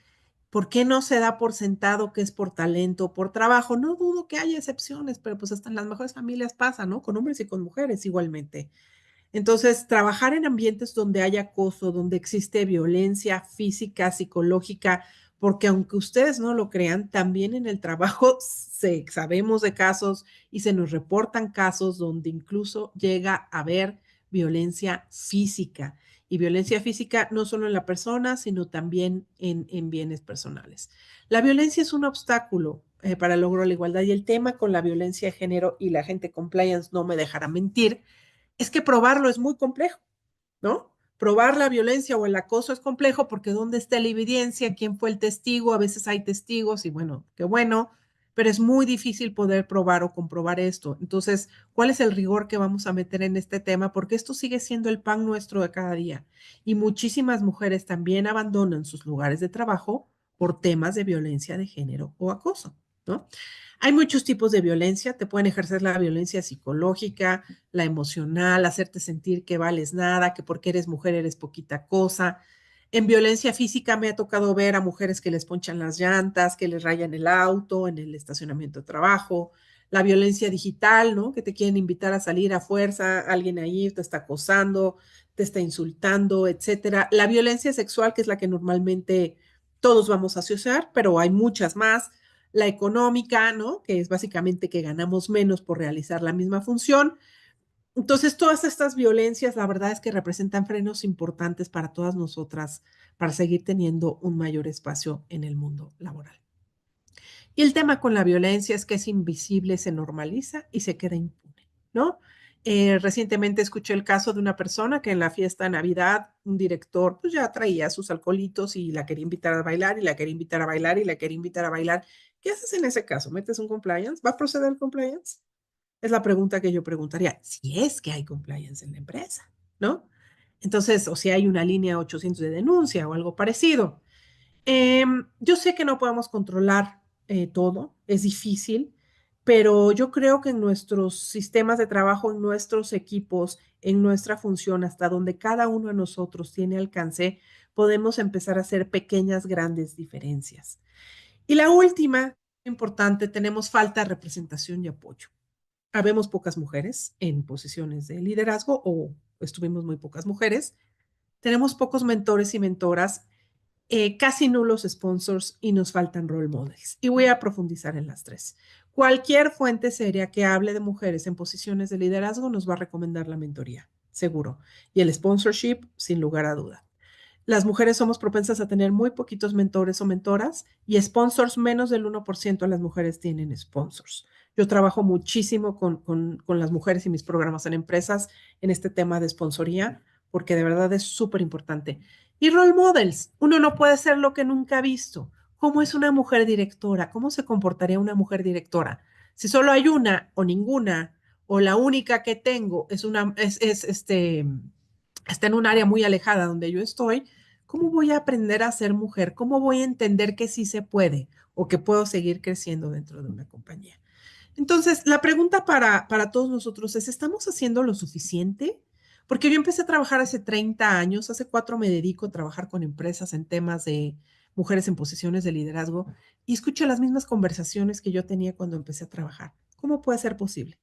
¿Por qué no se da por sentado que es por talento, por trabajo? No dudo que haya excepciones, pero pues hasta en las mejores familias pasa, ¿no? Con hombres y con mujeres igualmente. Entonces, trabajar en ambientes donde haya acoso, donde existe violencia física, psicológica, porque aunque ustedes no lo crean, también en el trabajo sabemos de casos y se nos reportan casos donde incluso llega a haber violencia física. Y violencia física no solo en la persona, sino también en bienes personales. La violencia es un obstáculo para el logro de la igualdad y el tema con la violencia de género y la gente compliance no me dejará mentir es que probarlo es muy complejo, ¿no? Probar la violencia o el acoso es complejo porque ¿dónde está la evidencia? ¿Quién fue el testigo? A veces hay testigos y bueno, qué bueno, pero es muy difícil poder probar o comprobar esto. Entonces, ¿cuál es el rigor que vamos a meter en este tema? Porque esto sigue siendo el pan nuestro de cada día y muchísimas mujeres también abandonan sus lugares de trabajo por temas de violencia de género o acoso, ¿no? Hay muchos tipos de violencia, te pueden ejercer la violencia psicológica, la emocional, hacerte sentir que vales nada, que porque eres mujer eres poquita cosa. En violencia física me ha tocado ver a mujeres que les ponchan las llantas, que les rayan el auto en el estacionamiento de trabajo. La violencia digital, ¿no? Que te quieren invitar a salir a fuerza, alguien ahí te está acosando, te está insultando, etcétera. La violencia sexual, que es la que normalmente todos vamos a asociar, pero hay muchas más. La económica, ¿no? Que es básicamente que ganamos menos por realizar la misma función. Entonces, todas estas violencias, la verdad es que representan frenos importantes para todas nosotras para seguir teniendo un mayor espacio en el mundo laboral. Y el tema con la violencia es que es invisible, se normaliza y se queda impune, ¿no? Recientemente escuché el caso de una persona que en la fiesta de Navidad, un director pues ya traía sus alcoholitos y la quería invitar a bailar y la quería invitar a bailar y la quería invitar a bailar. ¿Qué haces en ese caso? ¿Metes un compliance? ¿Va a proceder el compliance? Es la pregunta que yo preguntaría, si es que hay compliance en la empresa, ¿no? Entonces, o si hay una línea 800 de denuncia o algo parecido. Yo sé que no podemos controlar todo, es difícil, pero yo creo que en nuestros sistemas de trabajo, en nuestros equipos, en nuestra función, hasta donde cada uno de nosotros tiene alcance, podemos empezar a hacer pequeñas, grandes diferencias. Y la última, importante, tenemos falta de representación y apoyo. Habemos pocas mujeres en posiciones de liderazgo o estuvimos muy pocas mujeres. Tenemos pocos mentores y mentoras, casi nulos sponsors y nos faltan role models. Y voy a profundizar en las tres. Cualquier fuente seria que hable de mujeres en posiciones de liderazgo nos va a recomendar la mentoría, seguro. Y el sponsorship, sin lugar a duda. Las mujeres somos propensas a tener muy poquitos mentores o mentoras y sponsors, menos del 1% de las mujeres tienen sponsors. Yo trabajo muchísimo con las mujeres y mis programas en empresas en este tema de sponsoría, porque de verdad es súper importante. Y role models, uno no puede ser lo que nunca ha visto. ¿Cómo es una mujer directora? ¿Cómo se comportaría una mujer directora? Si solo hay una o ninguna, o la única que tengo está en un área muy alejada donde yo estoy, ¿cómo voy a aprender a ser mujer? ¿Cómo voy a entender que sí se puede o que puedo seguir creciendo dentro de una compañía? Entonces, la pregunta para todos nosotros es, ¿estamos haciendo lo suficiente? Porque yo empecé a trabajar hace 30 años, hace 4 me dedico a trabajar con empresas en temas de mujeres en posiciones de liderazgo y escucho las mismas conversaciones que yo tenía cuando empecé a trabajar. ¿Cómo puede ser posible?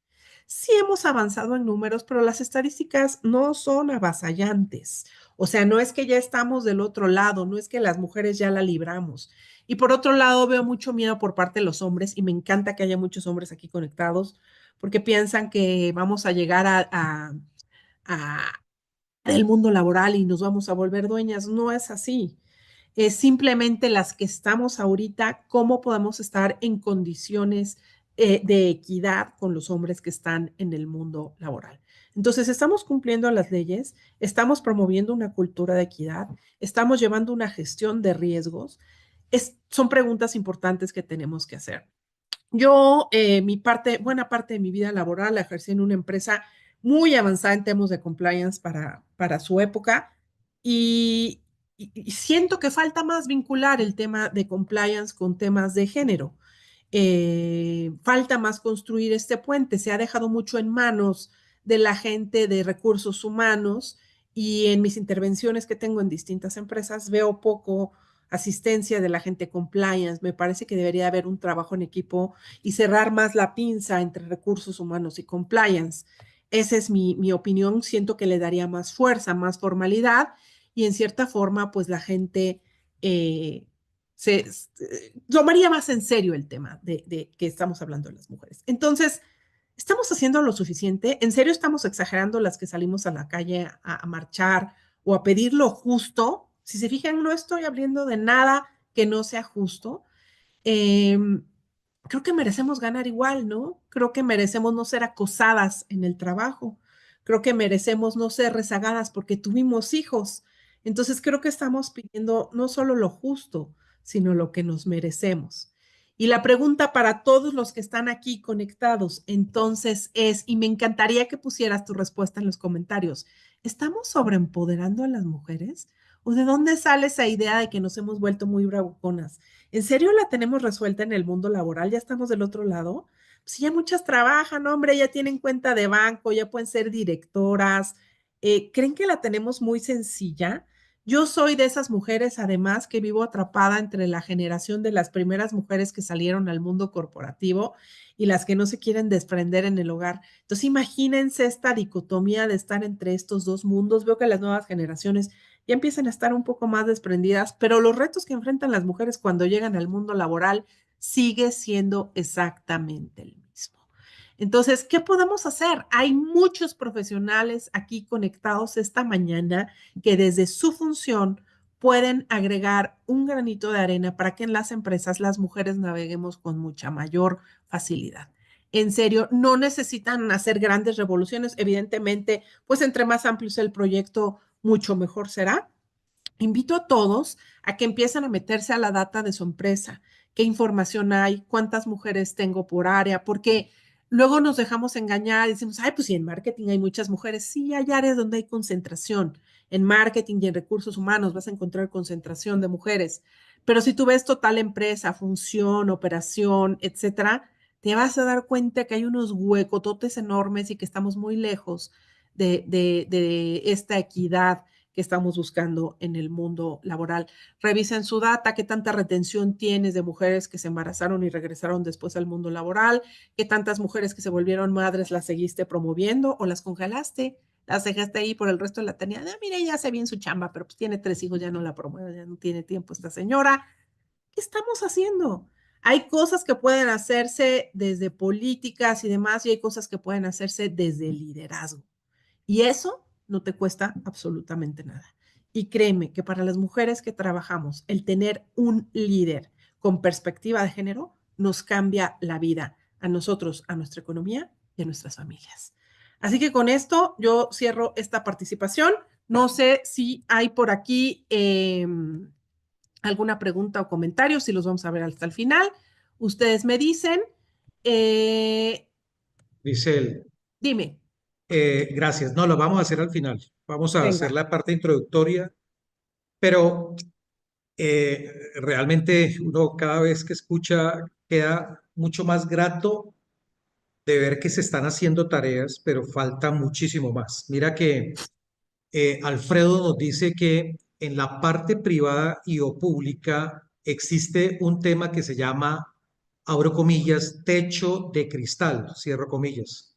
Sí hemos avanzado en números, pero las estadísticas no son avasallantes. O sea, no es que ya estamos del otro lado, no es que las mujeres ya la libramos. Y por otro lado, veo mucho miedo por parte de los hombres y me encanta que haya muchos hombres aquí conectados porque piensan que vamos a llegar a el mundo laboral y nos vamos a volver dueñas. No es así. Es simplemente las que estamos ahorita, cómo podemos estar en condiciones de equidad con los hombres que están en el mundo laboral. Entonces, estamos cumpliendo las leyes, estamos promoviendo una cultura de equidad, estamos llevando una gestión de riesgos. Son preguntas importantes que tenemos que hacer. Yo, buena parte de mi vida laboral la ejercí en una empresa muy avanzada en temas de compliance para su época y, y siento que falta más vincular el tema de compliance con temas de género. Falta más construir este puente. Se ha dejado mucho en manos de la gente de recursos humanos y en mis intervenciones que tengo en distintas empresas veo poco asistencia de la gente compliance. Me parece que debería haber un trabajo en equipo y cerrar más la pinza entre recursos humanos y compliance. Esa es mi opinión. Siento que le daría más fuerza, más formalidad y en cierta forma, pues la gente se tomaría más en serio el tema de que estamos hablando de las mujeres. Entonces, ¿estamos haciendo lo suficiente? ¿En serio estamos exagerando las que salimos a la calle a marchar o a pedir lo justo? Si se fijan, no estoy hablando de nada que no sea justo. Eh, Creo que merecemos ganar igual, ¿no? Creo que merecemos no ser acosadas en el trabajo. Creo que merecemos no ser rezagadas porque tuvimos hijos. Entonces creo que estamos pidiendo no solo lo justo, sino lo que nos merecemos. Y la pregunta para todos los que están aquí conectados, entonces es, y me encantaría que pusieras tu respuesta en los comentarios, ¿estamos sobreempoderando a las mujeres? ¿O de dónde sale esa idea de que nos hemos vuelto muy bravuconas? ¿En serio la tenemos resuelta en el mundo laboral? ¿Ya estamos del otro lado? Si ya muchas trabajan, hombre, ya tienen cuenta de banco, ya pueden ser directoras. ¿Creen que la tenemos muy sencilla? Yo soy de esas mujeres, además, que vivo atrapada entre la generación de las primeras mujeres que salieron al mundo corporativo y las que no se quieren desprender en el hogar. Entonces, imagínense esta dicotomía de estar entre estos dos mundos. Veo que las nuevas generaciones ya empiezan a estar un poco más desprendidas, pero los retos que enfrentan las mujeres cuando llegan al mundo laboral sigue siendo exactamente el mismo. Entonces, ¿qué podemos hacer? Hay muchos profesionales aquí conectados esta mañana que desde su función pueden agregar un granito de arena para que en las empresas las mujeres naveguemos con mucha mayor facilidad. en serio, no necesitan hacer grandes revoluciones. Evidentemente, pues entre más amplio sea el proyecto, mucho mejor será. Invito a todos a que empiecen a meterse a la data de su empresa, qué información hay, cuántas mujeres tengo por área, porque luego nos dejamos engañar y decimos, ay, pues sí, en marketing hay muchas mujeres. Sí, hay áreas donde hay concentración. En marketing y en recursos humanos vas a encontrar concentración de mujeres. Pero si tú ves total empresa, función, operación, etcétera, te vas a dar cuenta que hay unos huecototes enormes y que estamos muy lejos de esta equidad que estamos buscando en el mundo laboral. Revisen su data, qué tanta retención tienes de mujeres que se embarazaron y regresaron después al mundo laboral, qué tantas mujeres que se volvieron madres las seguiste promoviendo o las congelaste, las dejaste ahí por el resto de la eternidad. Ah, mira, ya hace bien su chamba, pero pues tiene 3 hijos, ya no la promueve, ya no tiene tiempo esta señora. ¿Qué estamos haciendo? Hay cosas que pueden hacerse desde políticas y demás, y hay cosas que pueden hacerse desde el liderazgo. Y eso no te cuesta absolutamente nada. Y créeme que para las mujeres que trabajamos, el tener un líder con perspectiva de género nos cambia la vida a nosotros, a nuestra economía y a nuestras familias. Así que con esto yo cierro esta participación. No sé si hay por aquí alguna pregunta o comentario, si los vamos a ver hasta el final. Ustedes me dicen. Grisel, Dime. gracias. No, lo vamos a hacer al final. Vamos a hacer Venga. la parte introductoria, pero realmente uno cada vez que escucha queda mucho más grato de ver que se están haciendo tareas, pero falta muchísimo más. Mira que Alfredo nos dice que en la parte privada y o pública existe un tema que se llama, abro comillas, techo de cristal, cierro comillas,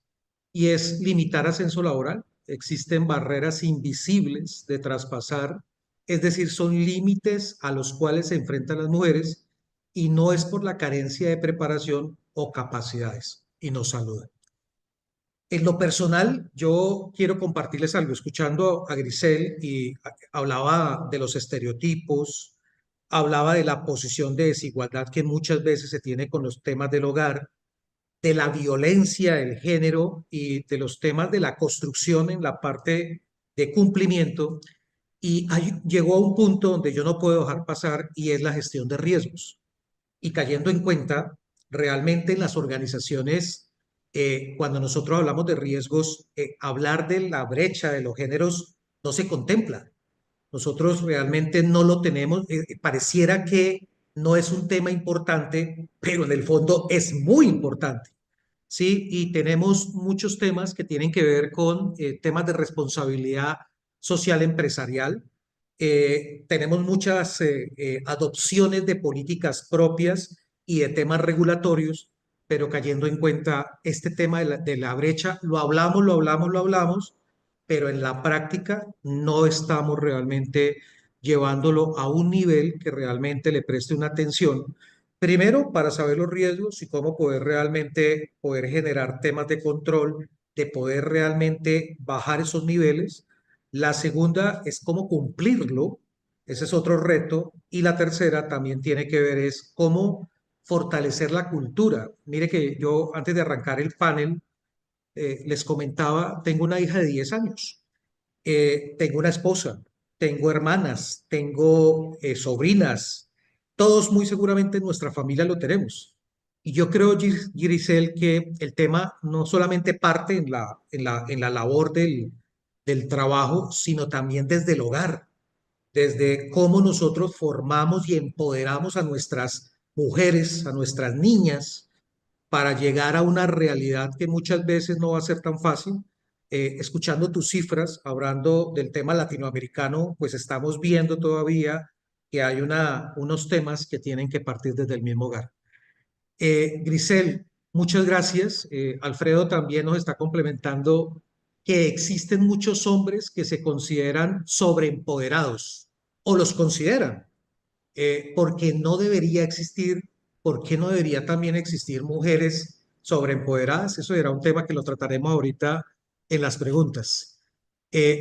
y es limitar ascenso laboral. Existen barreras invisibles de traspasar, es decir, son límites a los cuales se enfrentan las mujeres y no es por la carencia de preparación o capacidades. Y nos saludan. En lo personal, yo quiero compartirles algo. Escuchando a Grisel y hablaba de los estereotipos, hablaba de la posición de desigualdad que muchas veces se tiene con los temas del hogar, de la violencia del género y de los temas de la construcción en la parte de cumplimiento. Y llegó a un punto donde yo no puedo dejar pasar y es la gestión de riesgos. Y cayendo en cuenta, realmente en las organizaciones, cuando nosotros hablamos de riesgos, hablar de la brecha de los géneros no se contempla. Nosotros realmente no lo tenemos, pareciera que no es un tema importante, pero en el fondo es muy importante. Sí, y tenemos muchos temas que tienen que ver con temas de responsabilidad social empresarial. Tenemos muchas adopciones de políticas propias y de temas regulatorios, pero cayendo en cuenta este tema de la brecha, lo hablamos, pero en la práctica no estamos realmente llevándolo a un nivel que realmente le preste una atención. Primero, para saber los riesgos y cómo poder realmente poder generar temas de control, de poder realmente bajar esos niveles. La segunda es cómo cumplirlo. Ese es otro reto. Y la tercera también tiene que ver es cómo fortalecer la cultura. Mire que yo antes de arrancar el panel les comentaba, tengo una hija de 10 años, tengo una esposa, tengo hermanas, tengo sobrinas, todos muy seguramente en nuestra familia lo tenemos. Y yo creo, Giselle, que el tema no solamente parte en la labor del trabajo, sino también desde el hogar, desde cómo nosotros formamos y empoderamos a nuestras mujeres, a nuestras niñas, para llegar a una realidad que muchas veces no va a ser tan fácil. Escuchando tus cifras, hablando del tema latinoamericano, pues estamos viendo todavía que hay unos temas que tienen que partir desde el mismo hogar. Grisel, muchas gracias. Alfredo también nos está complementando que existen muchos hombres que se consideran sobreempoderados o los consideran, porque no debería existir, ¿por qué no debería también existir mujeres sobreempoderadas? Eso era un tema que lo trataremos ahorita en las preguntas.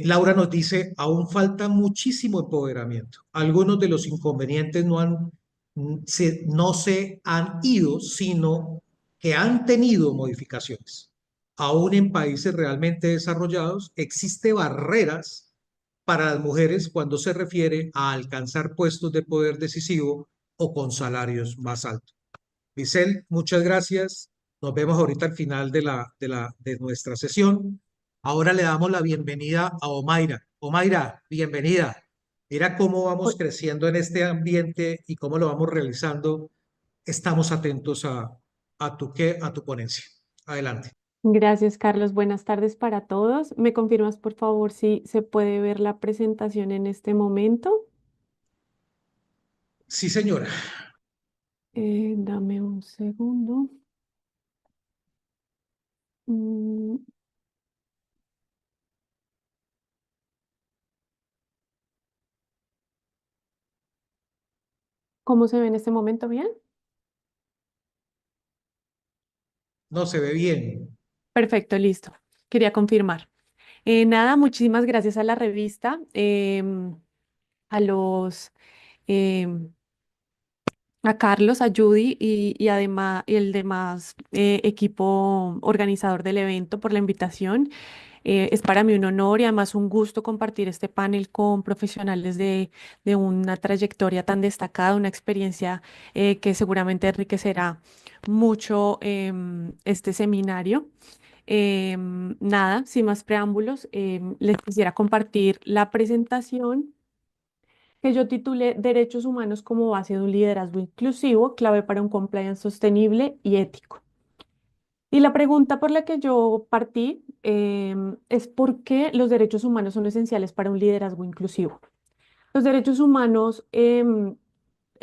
Laura nos dice, aún falta muchísimo empoderamiento. Algunos de los inconvenientes no se han ido, sino que han tenido modificaciones. Aún en países realmente desarrollados, existe barreras para las mujeres cuando se refiere a alcanzar puestos de poder decisivo o con salarios más altos. Giselle, muchas gracias. Nos vemos ahorita al final de nuestra sesión. Ahora le damos la bienvenida a Omaira. Omaira, bienvenida. Mira cómo vamos creciendo en este ambiente y cómo lo vamos realizando. Estamos atentos a tu ponencia. Adelante. Gracias, Carlos. Buenas tardes para todos. ¿Me confirmas, por favor, si se puede ver la presentación en este momento? Sí, señora. Dame un segundo. Mm, ¿Cómo se ve en este momento? ¿Bien? No se ve bien. Perfecto, listo. Quería confirmar. Nada, muchísimas gracias a la revista, a los, em, a Carlos, a Judy y además y el demás equipo organizador del evento por la invitación. Es para mí un honor y además un gusto compartir este panel con profesionales de una trayectoria tan destacada, una experiencia que seguramente enriquecerá mucho este seminario. Nada, sin más preámbulos, les quisiera compartir la presentación que yo titulé Derechos Humanos como base de un liderazgo inclusivo, clave para un compliance sostenible y ético. Y la pregunta por la que yo partí es ¿por qué los derechos humanos son esenciales para un liderazgo inclusivo? Los derechos humanos en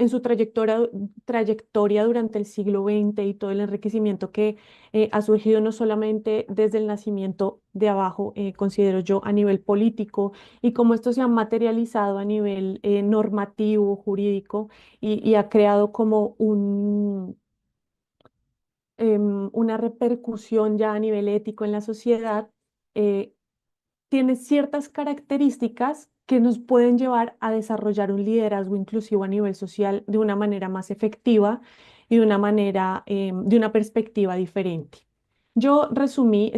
su trayectoria durante el siglo XX y todo el enriquecimiento que ha surgido no solamente desde el nacimiento de abajo, considero yo, a nivel político y cómo esto se ha materializado a nivel normativo, jurídico y ha creado como una repercusión ya a nivel ético en la sociedad, eh, tiene ciertas características que nos pueden llevar a desarrollar un liderazgo inclusivo a nivel social de una manera más efectiva y de una manera, de una perspectiva diferente. Yo resumí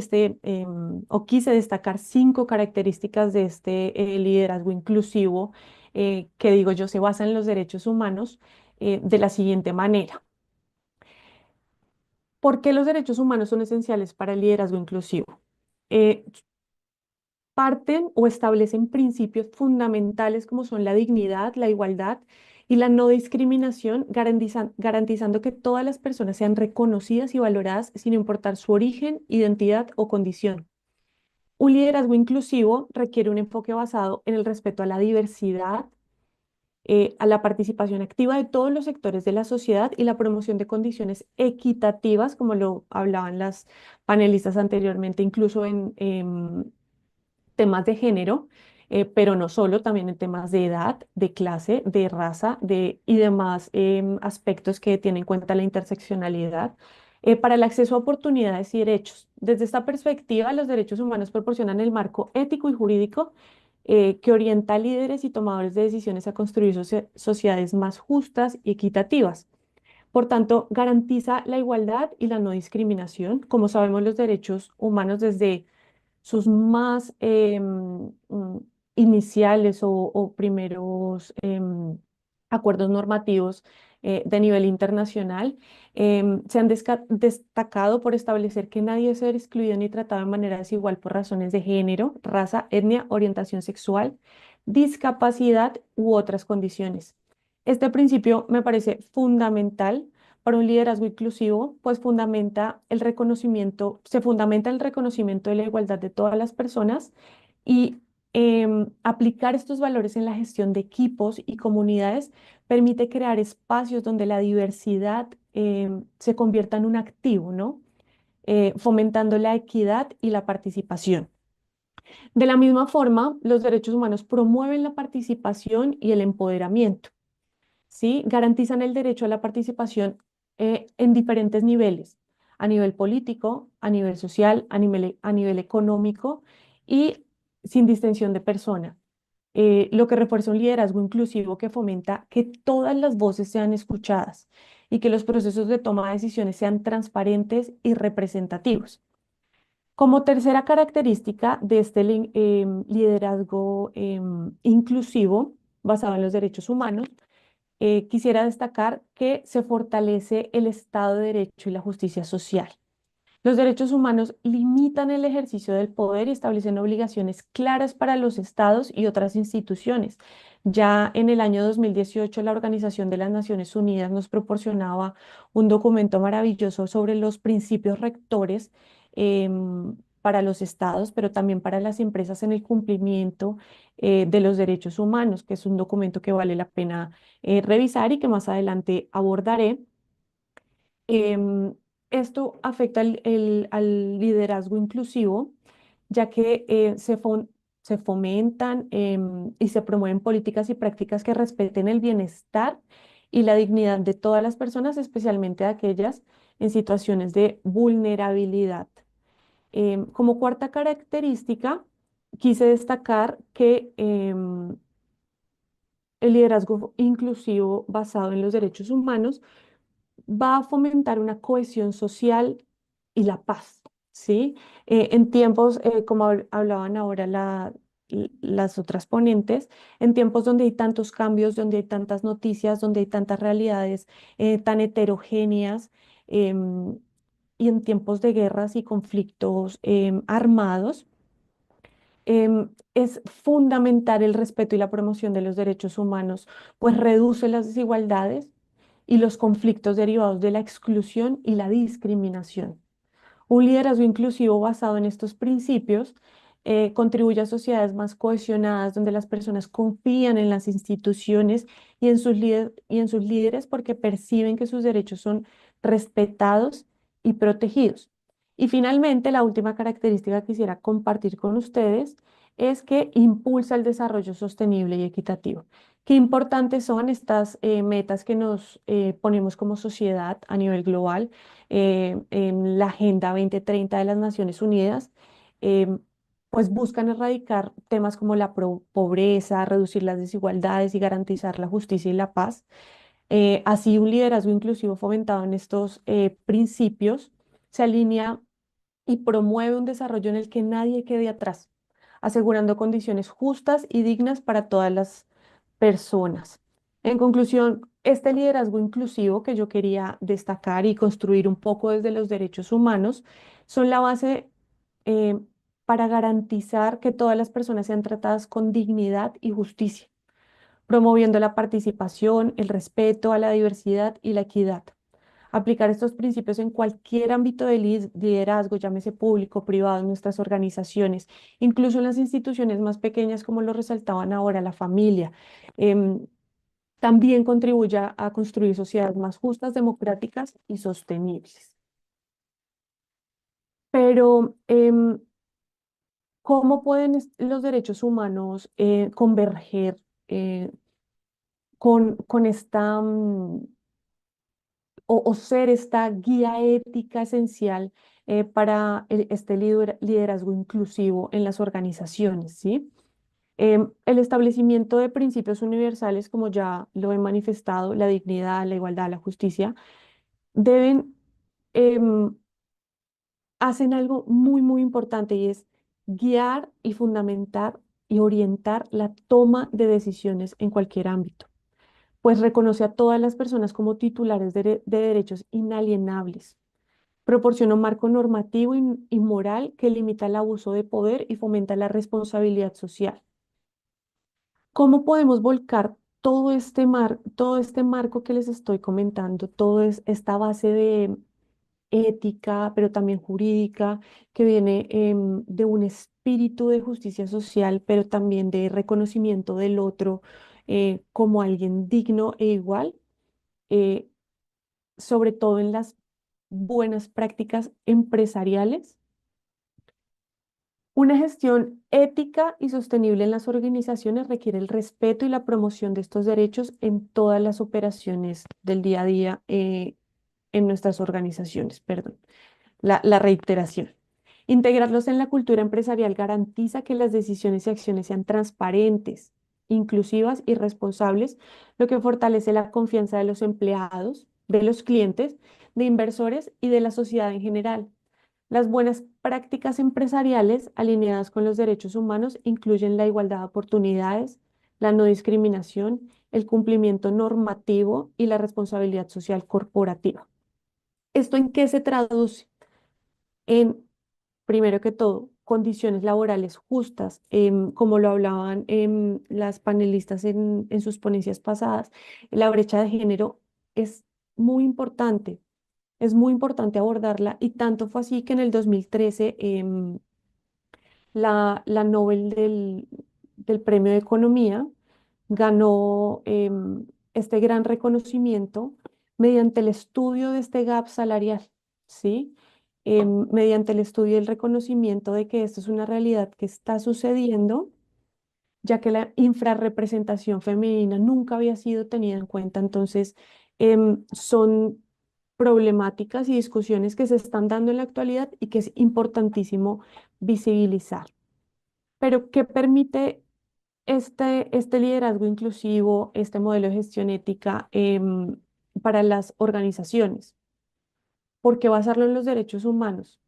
o quise destacar 5 características de este liderazgo inclusivo que digo yo se basa en los derechos humanos de la siguiente manera. ¿Por qué los derechos humanos son esenciales para el liderazgo inclusivo? Eh, Parten o establecen principios fundamentales como son la dignidad, la igualdad y la no discriminación, garantizando que todas las personas sean reconocidas y valoradas sin importar su origen, identidad o condición. Un liderazgo inclusivo requiere un enfoque basado en el respeto a la diversidad, a la participación activa de todos los sectores de la sociedad y la promoción de condiciones equitativas, como lo hablaban las panelistas anteriormente, incluso en temas de género, pero no solo, también en temas de edad, de clase, de raza y demás aspectos que tienen en cuenta la interseccionalidad. Para el acceso a oportunidades y derechos. Desde esta perspectiva, los derechos humanos proporcionan el marco ético y jurídico que orienta a líderes y tomadores de decisiones a construir sociedades más justas y equitativas. Por tanto, garantiza la igualdad y la no discriminación. Como sabemos, los derechos humanos desde sus más iniciales o primeros acuerdos normativos de nivel internacional se han destacado por establecer que nadie debe ser excluido ni tratado de manera desigual por razones de género, raza, etnia, orientación sexual, discapacidad u otras condiciones. Este principio me parece fundamental para un liderazgo inclusivo, pues se fundamenta el reconocimiento de la igualdad de todas las personas y aplicar estos valores en la gestión de equipos y comunidades permite crear espacios donde la diversidad se convierta en un activo, ¿no? Fomentando la equidad y la participación. De la misma forma, los derechos humanos promueven la participación y el empoderamiento. ¿Sí? Garantizan el derecho a la participación en diferentes niveles, a nivel político, a nivel social, a nivel económico y sin distinción de persona. Lo que refuerza un liderazgo inclusivo que fomenta que todas las voces sean escuchadas y que los procesos de toma de decisiones sean transparentes y representativos. Como tercera característica de este liderazgo inclusivo basado en los derechos humanos, quisiera destacar que se fortalece el Estado de Derecho y la justicia social. Los derechos humanos limitan el ejercicio del poder y establecen obligaciones claras para los estados y otras instituciones. Ya en el año 2018, la Organización de las Naciones Unidas nos proporcionaba un documento maravilloso sobre los principios rectores para los estados, pero también para las empresas en el cumplimiento de los derechos humanos, que es un documento que vale la pena revisar y que más adelante abordaré. Em, Esto afecta al liderazgo inclusivo, ya que se fomentan y se promueven políticas y prácticas que respeten el bienestar y la dignidad de todas las personas, especialmente de aquellas en situaciones de vulnerabilidad. Como cuarta característica, quise destacar que el liderazgo inclusivo basado en los derechos humanos va a fomentar una cohesión social y la paz, ¿sí? En tiempos, como hablaban ahora las otras ponentes, en tiempos donde hay tantos cambios, donde hay tantas noticias, donde hay tantas realidades tan heterogéneas, em, y en tiempos de guerras y conflictos armados, es fundamental el respeto y la promoción de los derechos humanos, pues reduce las desigualdades y los conflictos derivados de la exclusión y la discriminación. Un liderazgo inclusivo basado en estos principios contribuye a sociedades más cohesionadas, donde las personas confían en las instituciones y en sus líderes porque perciben que sus derechos son respetados y protegidos. Y finalmente, la última característica que quisiera compartir con ustedes es que impulsa el desarrollo sostenible y equitativo. Qué importantes son estas metas que nos ponemos como sociedad a nivel global en la Agenda 2030 de las Naciones Unidas, em, pues buscan erradicar temas como la pobreza, reducir las desigualdades y garantizar la justicia y la paz. Así, un liderazgo inclusivo fomentado en estos principios se alinea y promueve un desarrollo en el que nadie quede atrás, asegurando condiciones justas y dignas para todas las personas. En conclusión, este liderazgo inclusivo que yo quería destacar y construir un poco desde los derechos humanos son la base eh, para garantizar que todas las personas sean tratadas con dignidad y justicia, promoviendo la participación, el respeto a la diversidad y la equidad. Aplicar estos principios en cualquier ámbito de liderazgo, llámese público, privado, en nuestras organizaciones, incluso en las instituciones más pequeñas, como lo resaltaban ahora, la familia, em, también contribuye a construir sociedades más justas, democráticas y sostenibles. Pero, ¿cómo pueden los derechos humanos converger con esta o ser esta guía ética esencial para este liderazgo inclusivo en las organizaciones, ¿sí? El establecimiento de principios universales, como ya lo he manifestado, la dignidad, la igualdad, la justicia, deben, em, hacen algo muy, muy importante y es guiar y fundamentar y orientar la toma de decisiones en cualquier ámbito, pues reconoce a todas las personas como titulares de derechos inalienables. Proporciona un marco normativo y moral que limita el abuso de poder y fomenta la responsabilidad social. ¿Cómo podemos volcar todo este marco que les estoy comentando, toda esta base de ética, pero también jurídica, que viene de un espíritu de justicia social, pero también de reconocimiento del otro como alguien digno e igual, eh, sobre todo en las buenas prácticas empresariales? Una gestión ética y sostenible en las organizaciones requiere el respeto y la promoción de estos derechos en todas las operaciones del día a día en nuestras organizaciones, perdón, la reiteración. Integrarlos en la cultura empresarial garantiza que las decisiones y acciones sean transparentes, inclusivas y responsables, lo que fortalece la confianza de los empleados de los clientes, de inversores y de la sociedad en general. Las buenas prácticas empresariales alineadas con los derechos humanos incluyen la igualdad de oportunidades, la no discriminación, el cumplimiento normativo y la responsabilidad social corporativa. ¿Esto en qué se traduce? En, primero que todo, condiciones laborales justas, como lo hablaban las panelistas en sus ponencias pasadas. La brecha de género es muy importante, es muy importante abordarla, y tanto fue así que en el 2013 la Nobel del Premio de Economía ganó este gran reconocimiento mediante el estudio de este gap salarial, ¿sí? Mediante el estudio y el reconocimiento de que esto es una realidad que está sucediendo, ya que la infrarrepresentación femenina nunca había sido tenida en cuenta. Entonces, son problemáticas y discusiones que se están dando en la actualidad y que es importantísimo visibilizar. Pero, ¿qué permite este liderazgo inclusivo, este modelo de gestión ética para las organizaciones? ¿Por qué basarlo en los derechos humanos?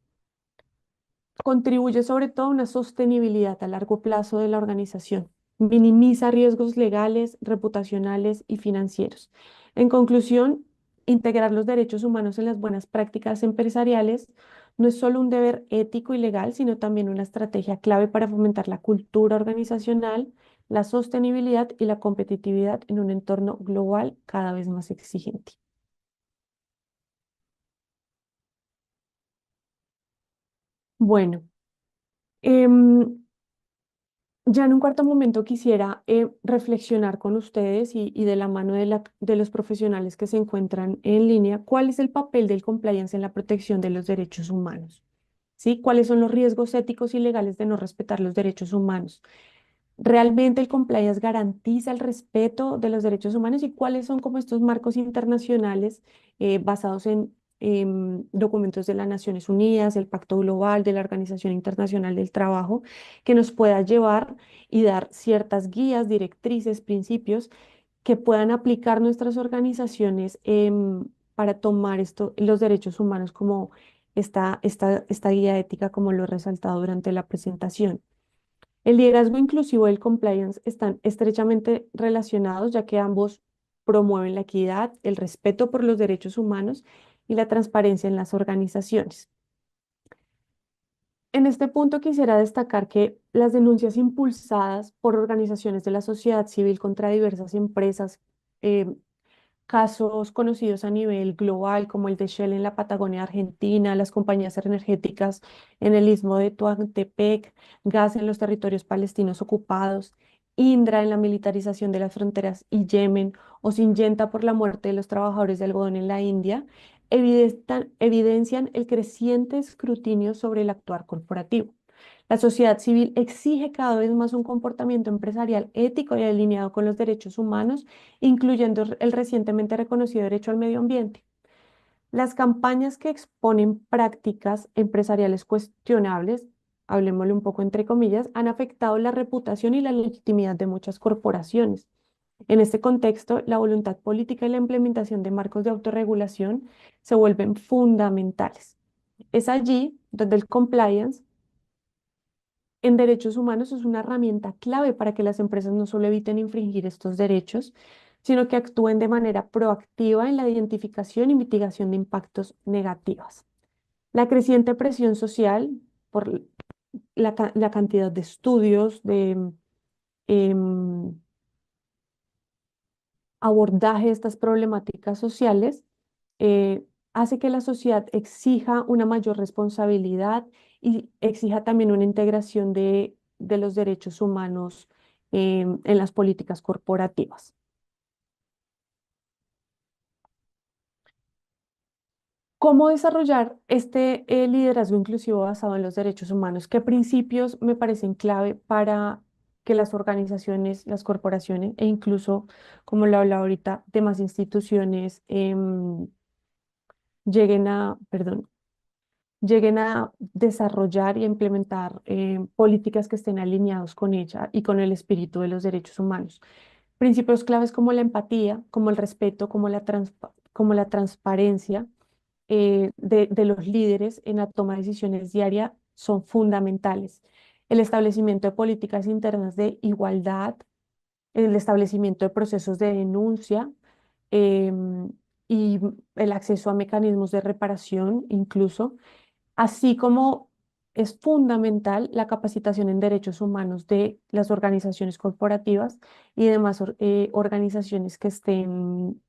Contribuye sobre todo a una sostenibilidad a largo plazo de la organización. Minimiza riesgos legales, reputacionales y financieros. En conclusión, integrar los derechos humanos en las buenas prácticas empresariales no es solo un deber ético y legal, sino también una estrategia clave para fomentar la cultura organizacional, la sostenibilidad y la competitividad en un entorno global cada vez más exigente. Bueno, em, ya en un cuarto momento quisiera reflexionar con ustedes y de la mano de los profesionales que se encuentran en línea, cuál es el papel del compliance en la protección de los derechos humanos, ¿sí? ¿Cuáles son los riesgos éticos y legales de no respetar los derechos humanos? ¿Realmente el compliance garantiza el respeto de los derechos humanos, y cuáles son como estos marcos internacionales basados en documentos de las Naciones Unidas, el Pacto Global, de la Organización Internacional del Trabajo, que nos pueda llevar y dar ciertas guías, directrices, principios que puedan aplicar nuestras organizaciones para tomar los derechos humanos como esta guía ética, como lo he resaltado durante la presentación? El liderazgo inclusivo y el compliance están estrechamente relacionados, ya que ambos promueven la equidad, el respeto por los derechos humanos y la transparencia en las organizaciones. En este punto quisiera destacar que las denuncias impulsadas por organizaciones de la sociedad civil contra diversas empresas, eh, casos conocidos a nivel global como el de Shell en la Patagonia Argentina, las compañías energéticas en el istmo de Tehuantepec, gas en los territorios palestinos ocupados, Indra en la militarización de las fronteras y Yemen, o Syngenta por la muerte de los trabajadores de algodón en la India, evidencian el creciente escrutinio sobre el actuar corporativo. La sociedad civil exige cada vez más un comportamiento empresarial ético y alineado con los derechos humanos, incluyendo el recientemente reconocido derecho al medio ambiente. Las campañas que exponen prácticas empresariales cuestionables, hablemosle un poco entre comillas, han afectado la reputación y la legitimidad de muchas corporaciones. En este contexto, la voluntad política y la implementación de marcos de autorregulación se vuelven fundamentales. Es allí donde el compliance en derechos humanos es una herramienta clave para que las empresas no solo eviten infringir estos derechos, sino que actúen de manera proactiva en la identificación y mitigación de impactos negativos. La creciente presión social por la cantidad de estudios, de em, abordaje de estas problemáticas sociales, hace que la sociedad exija una mayor responsabilidad y exija también una integración de los derechos humanos en las políticas corporativas. ¿Cómo desarrollar este liderazgo inclusivo basado en los derechos humanos? ¿Qué principios me parecen clave para que las organizaciones, las corporaciones e incluso, como lo hablaba ahorita, demás instituciones lleguen a desarrollar y implementar políticas que estén alineados con ella y con el espíritu de los derechos humanos? Principios claves como la empatía, como el respeto, como la como la transparencia de los líderes en la toma de decisiones diaria son fundamentales. El establecimiento de políticas internas de igualdad, el establecimiento de procesos de denuncia em, y el acceso a mecanismos de reparación incluso, así como es fundamental la capacitación en derechos humanos de las organizaciones corporativas y demás organizaciones que estén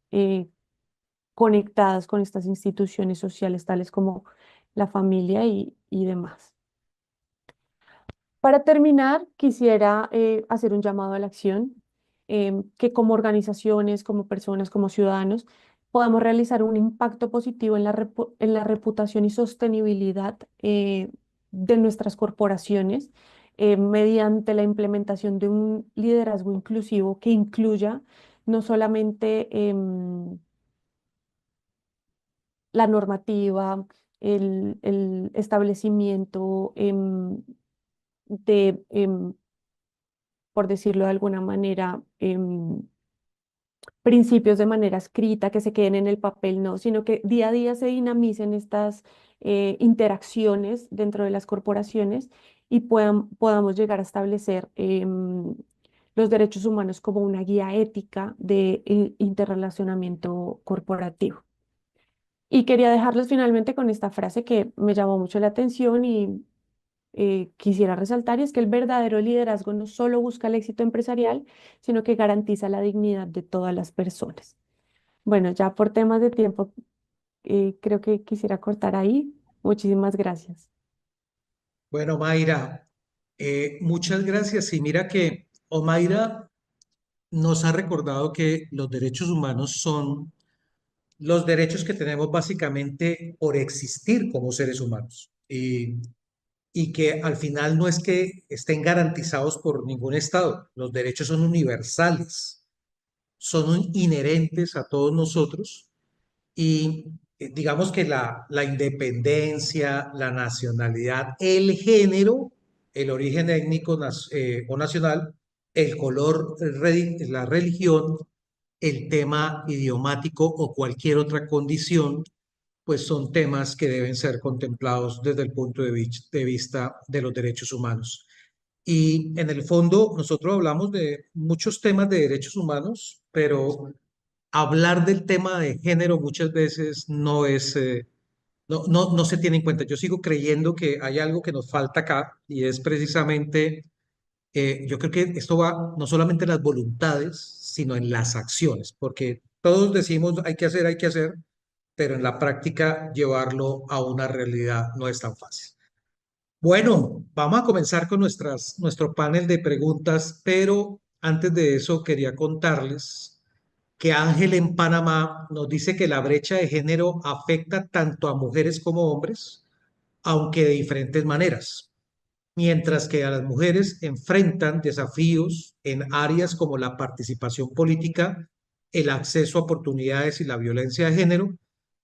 conectadas con estas instituciones sociales, tales como la familia y demás. Para terminar, quisiera hacer un llamado a la acción, que como organizaciones, como personas, como ciudadanos, podamos realizar un impacto positivo en en la reputación y sostenibilidad de nuestras corporaciones mediante la implementación de un liderazgo inclusivo que incluya no solamente la normativa, el establecimiento de, por decirlo de alguna manera, principios de manera escrita que se queden en el papel, no, sino que día a día se dinamicen estas interacciones dentro de las corporaciones y podamos llegar a establecer los derechos humanos como una guía ética de interrelacionamiento corporativo. Y quería dejarlos finalmente con esta frase que me llamó mucho la atención y quisiera resaltar, y es que el verdadero liderazgo no solo busca el éxito empresarial, sino que garantiza la dignidad de todas las personas. Bueno, ya por temas de tiempo, creo que quisiera cortar ahí. Muchísimas gracias. Bueno, Mayra, muchas gracias. Y mira que Omaira nos ha recordado que los derechos humanos son los derechos que tenemos básicamente por existir como seres humanos. Y que al final no es que estén garantizados por ningún Estado. Los derechos son universales, son inherentes a todos nosotros y digamos que la independencia, la nacionalidad, el género, el origen étnico o nacional, el color, la religión, el tema idiomático o cualquier otra condición, pues son temas que deben ser contemplados desde el punto de vista de los derechos humanos. Y en el fondo, nosotros hablamos de muchos temas de derechos humanos, pero hablar del tema de género muchas veces no se tiene en cuenta. Yo sigo creyendo que hay algo que nos falta acá y es precisamente, yo creo que esto va no solamente en las voluntades, sino en las acciones, porque todos decimos hay que hacer, pero en la práctica llevarlo a una realidad no es tan fácil. Bueno, vamos a comenzar con nuestro panel de preguntas, pero antes de eso quería contarles que Ángel en Panamá nos dice que la brecha de género afecta tanto a mujeres como hombres, aunque de diferentes maneras, mientras que a las mujeres enfrentan desafíos en áreas como la participación política, el acceso a oportunidades y la violencia de género.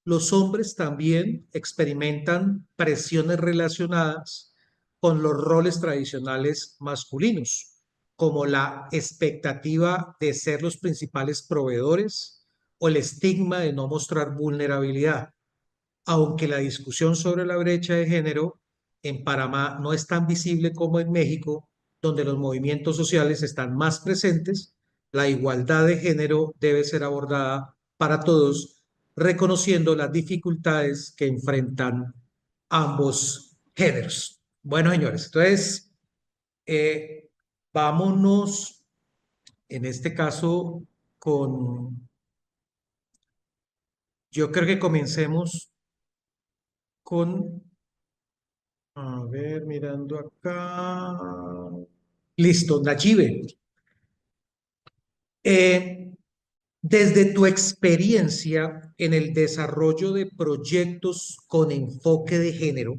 Los hombres también experimentan presiones relacionadas con los roles tradicionales masculinos, como la expectativa de ser los principales proveedores o el estigma de no mostrar vulnerabilidad. Aunque la discusión sobre la brecha de género en Panamá no es tan visible como en México, donde los movimientos sociales están más presentes, la igualdad de género debe ser abordada para todos, reconociendo las dificultades que enfrentan ambos géneros. Bueno, señores, entonces vámonos en este caso yo creo que comencemos con, a ver, mirando acá. Listo, Nayibe. Desde tu experiencia en el desarrollo de proyectos con enfoque de género,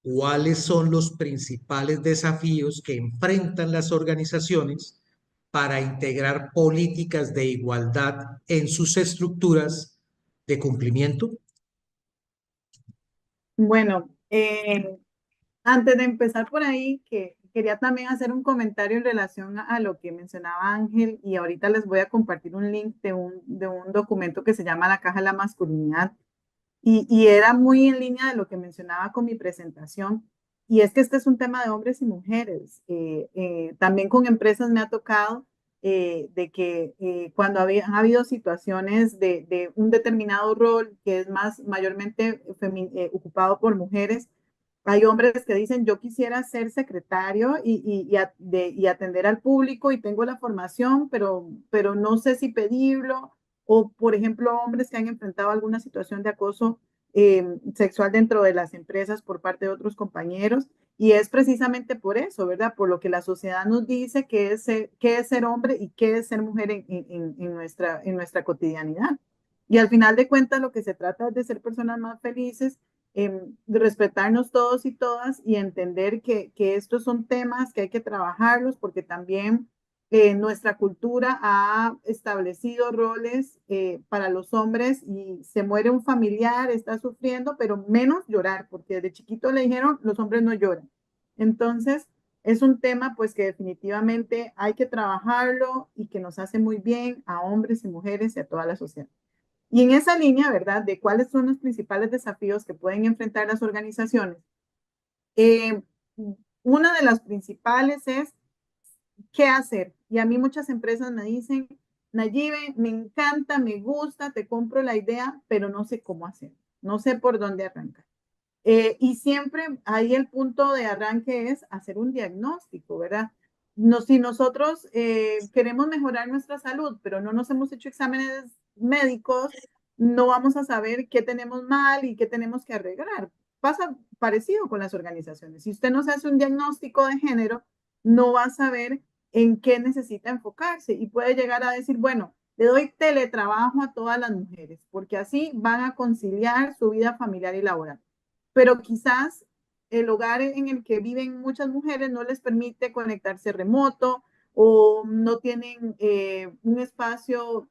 ¿cuáles son los principales desafíos que enfrentan las organizaciones para integrar políticas de igualdad en sus estructuras de cumplimiento? Bueno, antes de empezar por ahí, que quería también hacer un comentario en relación a lo que mencionaba Ángel y ahorita les voy a compartir un link de un documento que se llama La Caja de la Masculinidad y era muy en línea de lo que mencionaba con mi presentación. Y es que este es un tema de hombres y mujeres. También con empresas me ha tocado de que cuando han habido situaciones de un determinado rol que es más mayormente ocupado por mujeres, hay hombres que dicen, yo quisiera ser secretario y atender al público y tengo la formación, pero no sé si pedirlo. O, por ejemplo, hombres que han enfrentado alguna situación de acoso sexual dentro de las empresas por parte de otros compañeros. Y es precisamente por eso, ¿verdad? Por lo que la sociedad nos dice que qué es ser hombre y qué es ser mujer en nuestra cotidianidad. Y al final de cuentas, lo que se trata es de ser personas más felices, de respetarnos todos y todas y entender que estos son temas que hay que trabajarlos porque también nuestra cultura ha establecido roles para los hombres y se muere un familiar, está sufriendo, pero menos llorar, porque de chiquito le dijeron, los hombres no lloran. Entonces, es un tema pues que definitivamente hay que trabajarlo y que nos hace muy bien a hombres y mujeres y a toda la sociedad. Y en esa línea, ¿verdad? De cuáles son los principales desafíos que pueden enfrentar las organizaciones. Una de las principales es qué hacer. Y a mí muchas empresas me dicen, Nayibe, me encanta, me gusta, te compro la idea, pero no sé cómo hacer, no sé por dónde arrancar. Y siempre ahí el punto de arranque es hacer un diagnóstico, ¿verdad? Si nosotros queremos mejorar nuestra salud, pero no nos hemos hecho exámenes médicos, no vamos a saber qué tenemos mal y qué tenemos que arreglar. Pasa parecido con las organizaciones. Si usted no se hace un diagnóstico de género, no va a saber en qué necesita enfocarse y puede llegar a decir, bueno, le doy teletrabajo a todas las mujeres, porque así van a conciliar su vida familiar y laboral. Pero quizás el hogar en el que viven muchas mujeres no les permite conectarse remoto o no tienen un espacio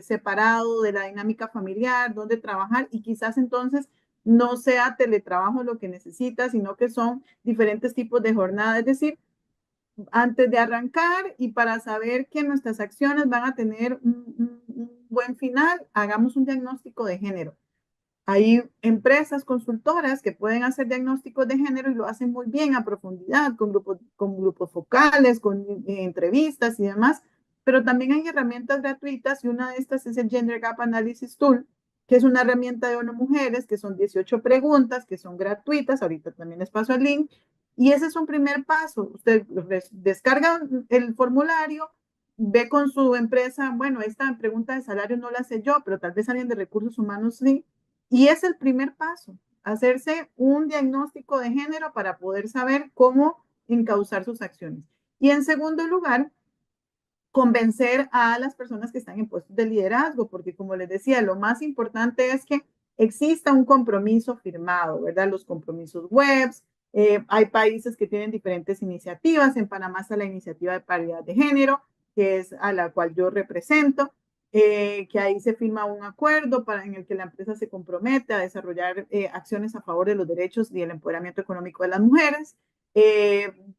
separado de la dinámica familiar donde trabajar y quizás entonces no sea teletrabajo lo que necesita, sino que son diferentes tipos de jornada. Es decir, antes de arrancar y para saber que nuestras acciones van a tener un buen final, hagamos un diagnóstico de género. Hay empresas consultoras que pueden hacer diagnósticos de género y lo hacen muy bien a profundidad, con grupos focales, con entrevistas y demás, pero también hay herramientas gratuitas y una de estas es el Gender Gap Analysis Tool, que es una herramienta de ONU Mujeres, que son 18 preguntas, que son gratuitas, ahorita también les paso el link, y ese es un primer paso. Usted descarga el formulario, ve con su empresa, bueno, esta pregunta de salario no la sé yo, pero tal vez alguien de recursos humanos sí, y es el primer paso, hacerse un diagnóstico de género para poder saber cómo encauzar sus acciones. Y en segundo lugar, convencer a las personas que están en puestos de liderazgo, porque como les decía, lo más importante es que exista un compromiso firmado, ¿verdad? Los compromisos webs, hay países que tienen diferentes iniciativas, en Panamá está la iniciativa de paridad de género, que es a la cual yo represento, que ahí se firma un acuerdo en el que la empresa se compromete a desarrollar acciones a favor de los derechos y el empoderamiento económico de las mujeres.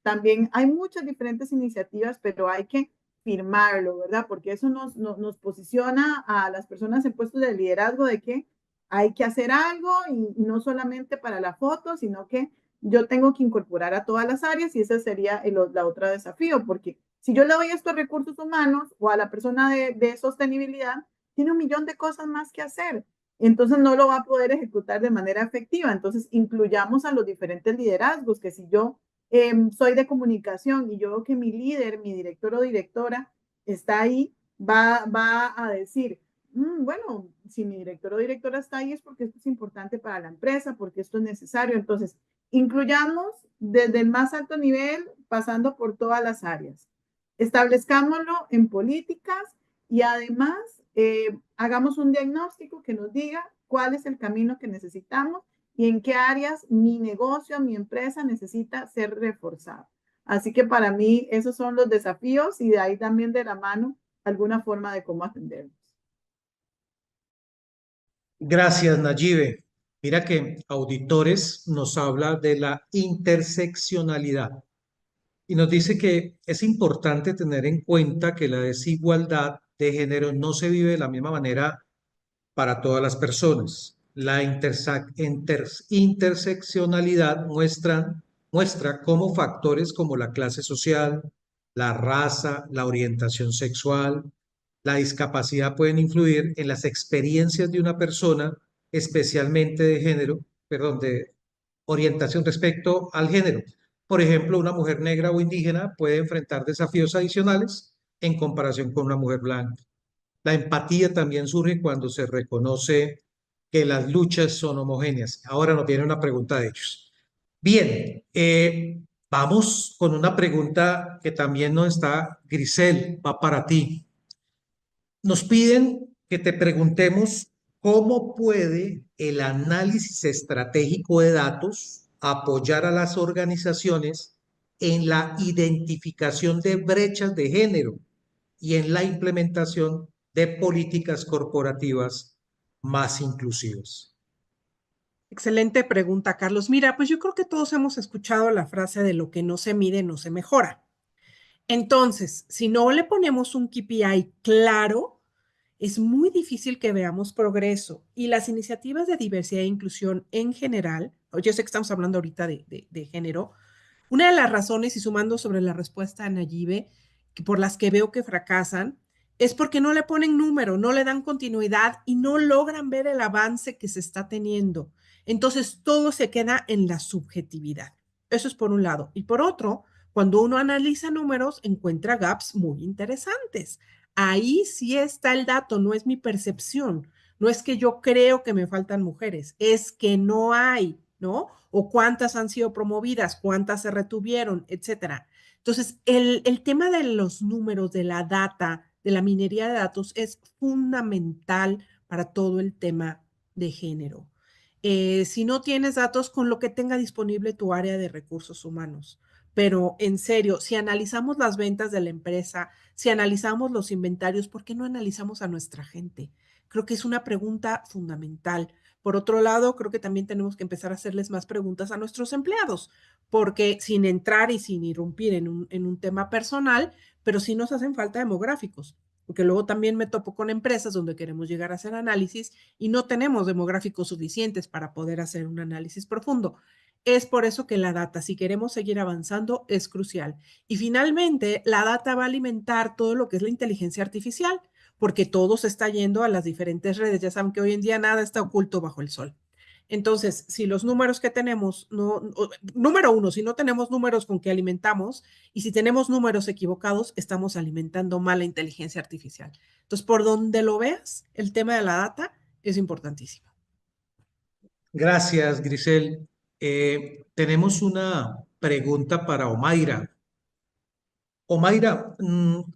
También hay muchas diferentes iniciativas, pero hay que firmarlo, ¿verdad? Porque eso nos posiciona a las personas en puestos de liderazgo de que hay que hacer algo y no solamente para la foto, sino que yo tengo que incorporar a todas las áreas y ese sería la otra desafío, porque si yo le doy esto a recursos humanos o a la persona de sostenibilidad, tiene un millón de cosas más que hacer. Entonces no lo va a poder ejecutar de manera efectiva. Entonces incluyamos a los diferentes liderazgos, que si yo soy de comunicación y yo veo que mi líder, mi director o directora está ahí, va a decir, bueno, si mi director o directora está ahí es porque esto es importante para la empresa, porque esto es necesario. Entonces, incluyamos desde el más alto nivel, pasando por todas las áreas. Establezcámoslo en políticas y además hagamos un diagnóstico que nos diga cuál es el camino que necesitamos y en qué áreas mi negocio, mi empresa necesita ser reforzado. Así que para mí esos son los desafíos y de ahí también de la mano alguna forma de cómo atenderlos. Gracias, Nayibe. Mira que Auditores nos habla de la interseccionalidad. y nos dice que es importante tener en cuenta que la desigualdad de género no se vive de la misma manera para todas las personas. La interseccionalidad muestra cómo factores como la clase social, la raza, la orientación sexual, la discapacidad pueden influir en las experiencias de una persona, especialmente de género, perdón, de orientación respecto al género. Por ejemplo, una mujer negra o indígena puede enfrentar desafíos adicionales en comparación con una mujer blanca. La empatía también surge cuando se reconoce que las luchas son homogéneas. Ahora nos viene una pregunta de ellos. Bien, vamos con una pregunta que también nos está, Grisel, va para ti. Nos piden que te preguntemos cómo puede el análisis estratégico de datos apoyar a las organizaciones en la identificación de brechas de género y en la implementación de políticas corporativas más inclusivas. Excelente pregunta, Carlos. Mira, pues yo creo que todos hemos escuchado la frase de lo que no se mide no se mejora. Entonces, si no le ponemos un KPI claro, es muy difícil que veamos progreso. Y las iniciativas de diversidad e inclusión en general, yo sé que estamos hablando ahorita de género, una de las razones, y sumando sobre la respuesta a Nayibe, que por las que veo que fracasan, es porque no le ponen número, no le dan continuidad y no logran ver el avance que se está teniendo. Entonces, todo se queda en la subjetividad. Eso es por un lado. Y por otro, cuando uno analiza números, encuentra gaps muy interesantes. Ahí sí está el dato, no es mi percepción. No es que yo creo que me faltan mujeres, es que no hay, ¿no? O cuántas han sido promovidas, cuántas se retuvieron, etcétera. Entonces, el tema de los números, de la data, de la minería de datos es fundamental para todo el tema de género. Si no tienes datos, con lo que tenga disponible tu área de recursos humanos. Pero en serio, si analizamos las ventas de la empresa, si analizamos los inventarios, ¿por qué no analizamos a nuestra gente? Creo que es una pregunta fundamental. Por otro lado, creo que también tenemos que empezar a hacerles más preguntas a nuestros empleados, porque sin entrar y sin irrumpir en un tema personal, pero sí nos hacen falta demográficos, porque luego también me topo con empresas donde queremos llegar a hacer análisis y no tenemos demográficos suficientes para poder hacer un análisis profundo. Es por eso que la data, si queremos seguir avanzando, es crucial. Y finalmente, la data va a alimentar todo lo que es la inteligencia artificial, porque todo se está yendo a las diferentes redes. Ya saben que hoy en día nada está oculto bajo el sol. Entonces, si los números que tenemos, número uno, si no tenemos números con que alimentamos y si tenemos números equivocados, estamos alimentando mala inteligencia artificial. Entonces, por donde lo veas, el tema de la data es importantísimo. Gracias, Grisel. Tenemos una pregunta para Omaira. Omaira,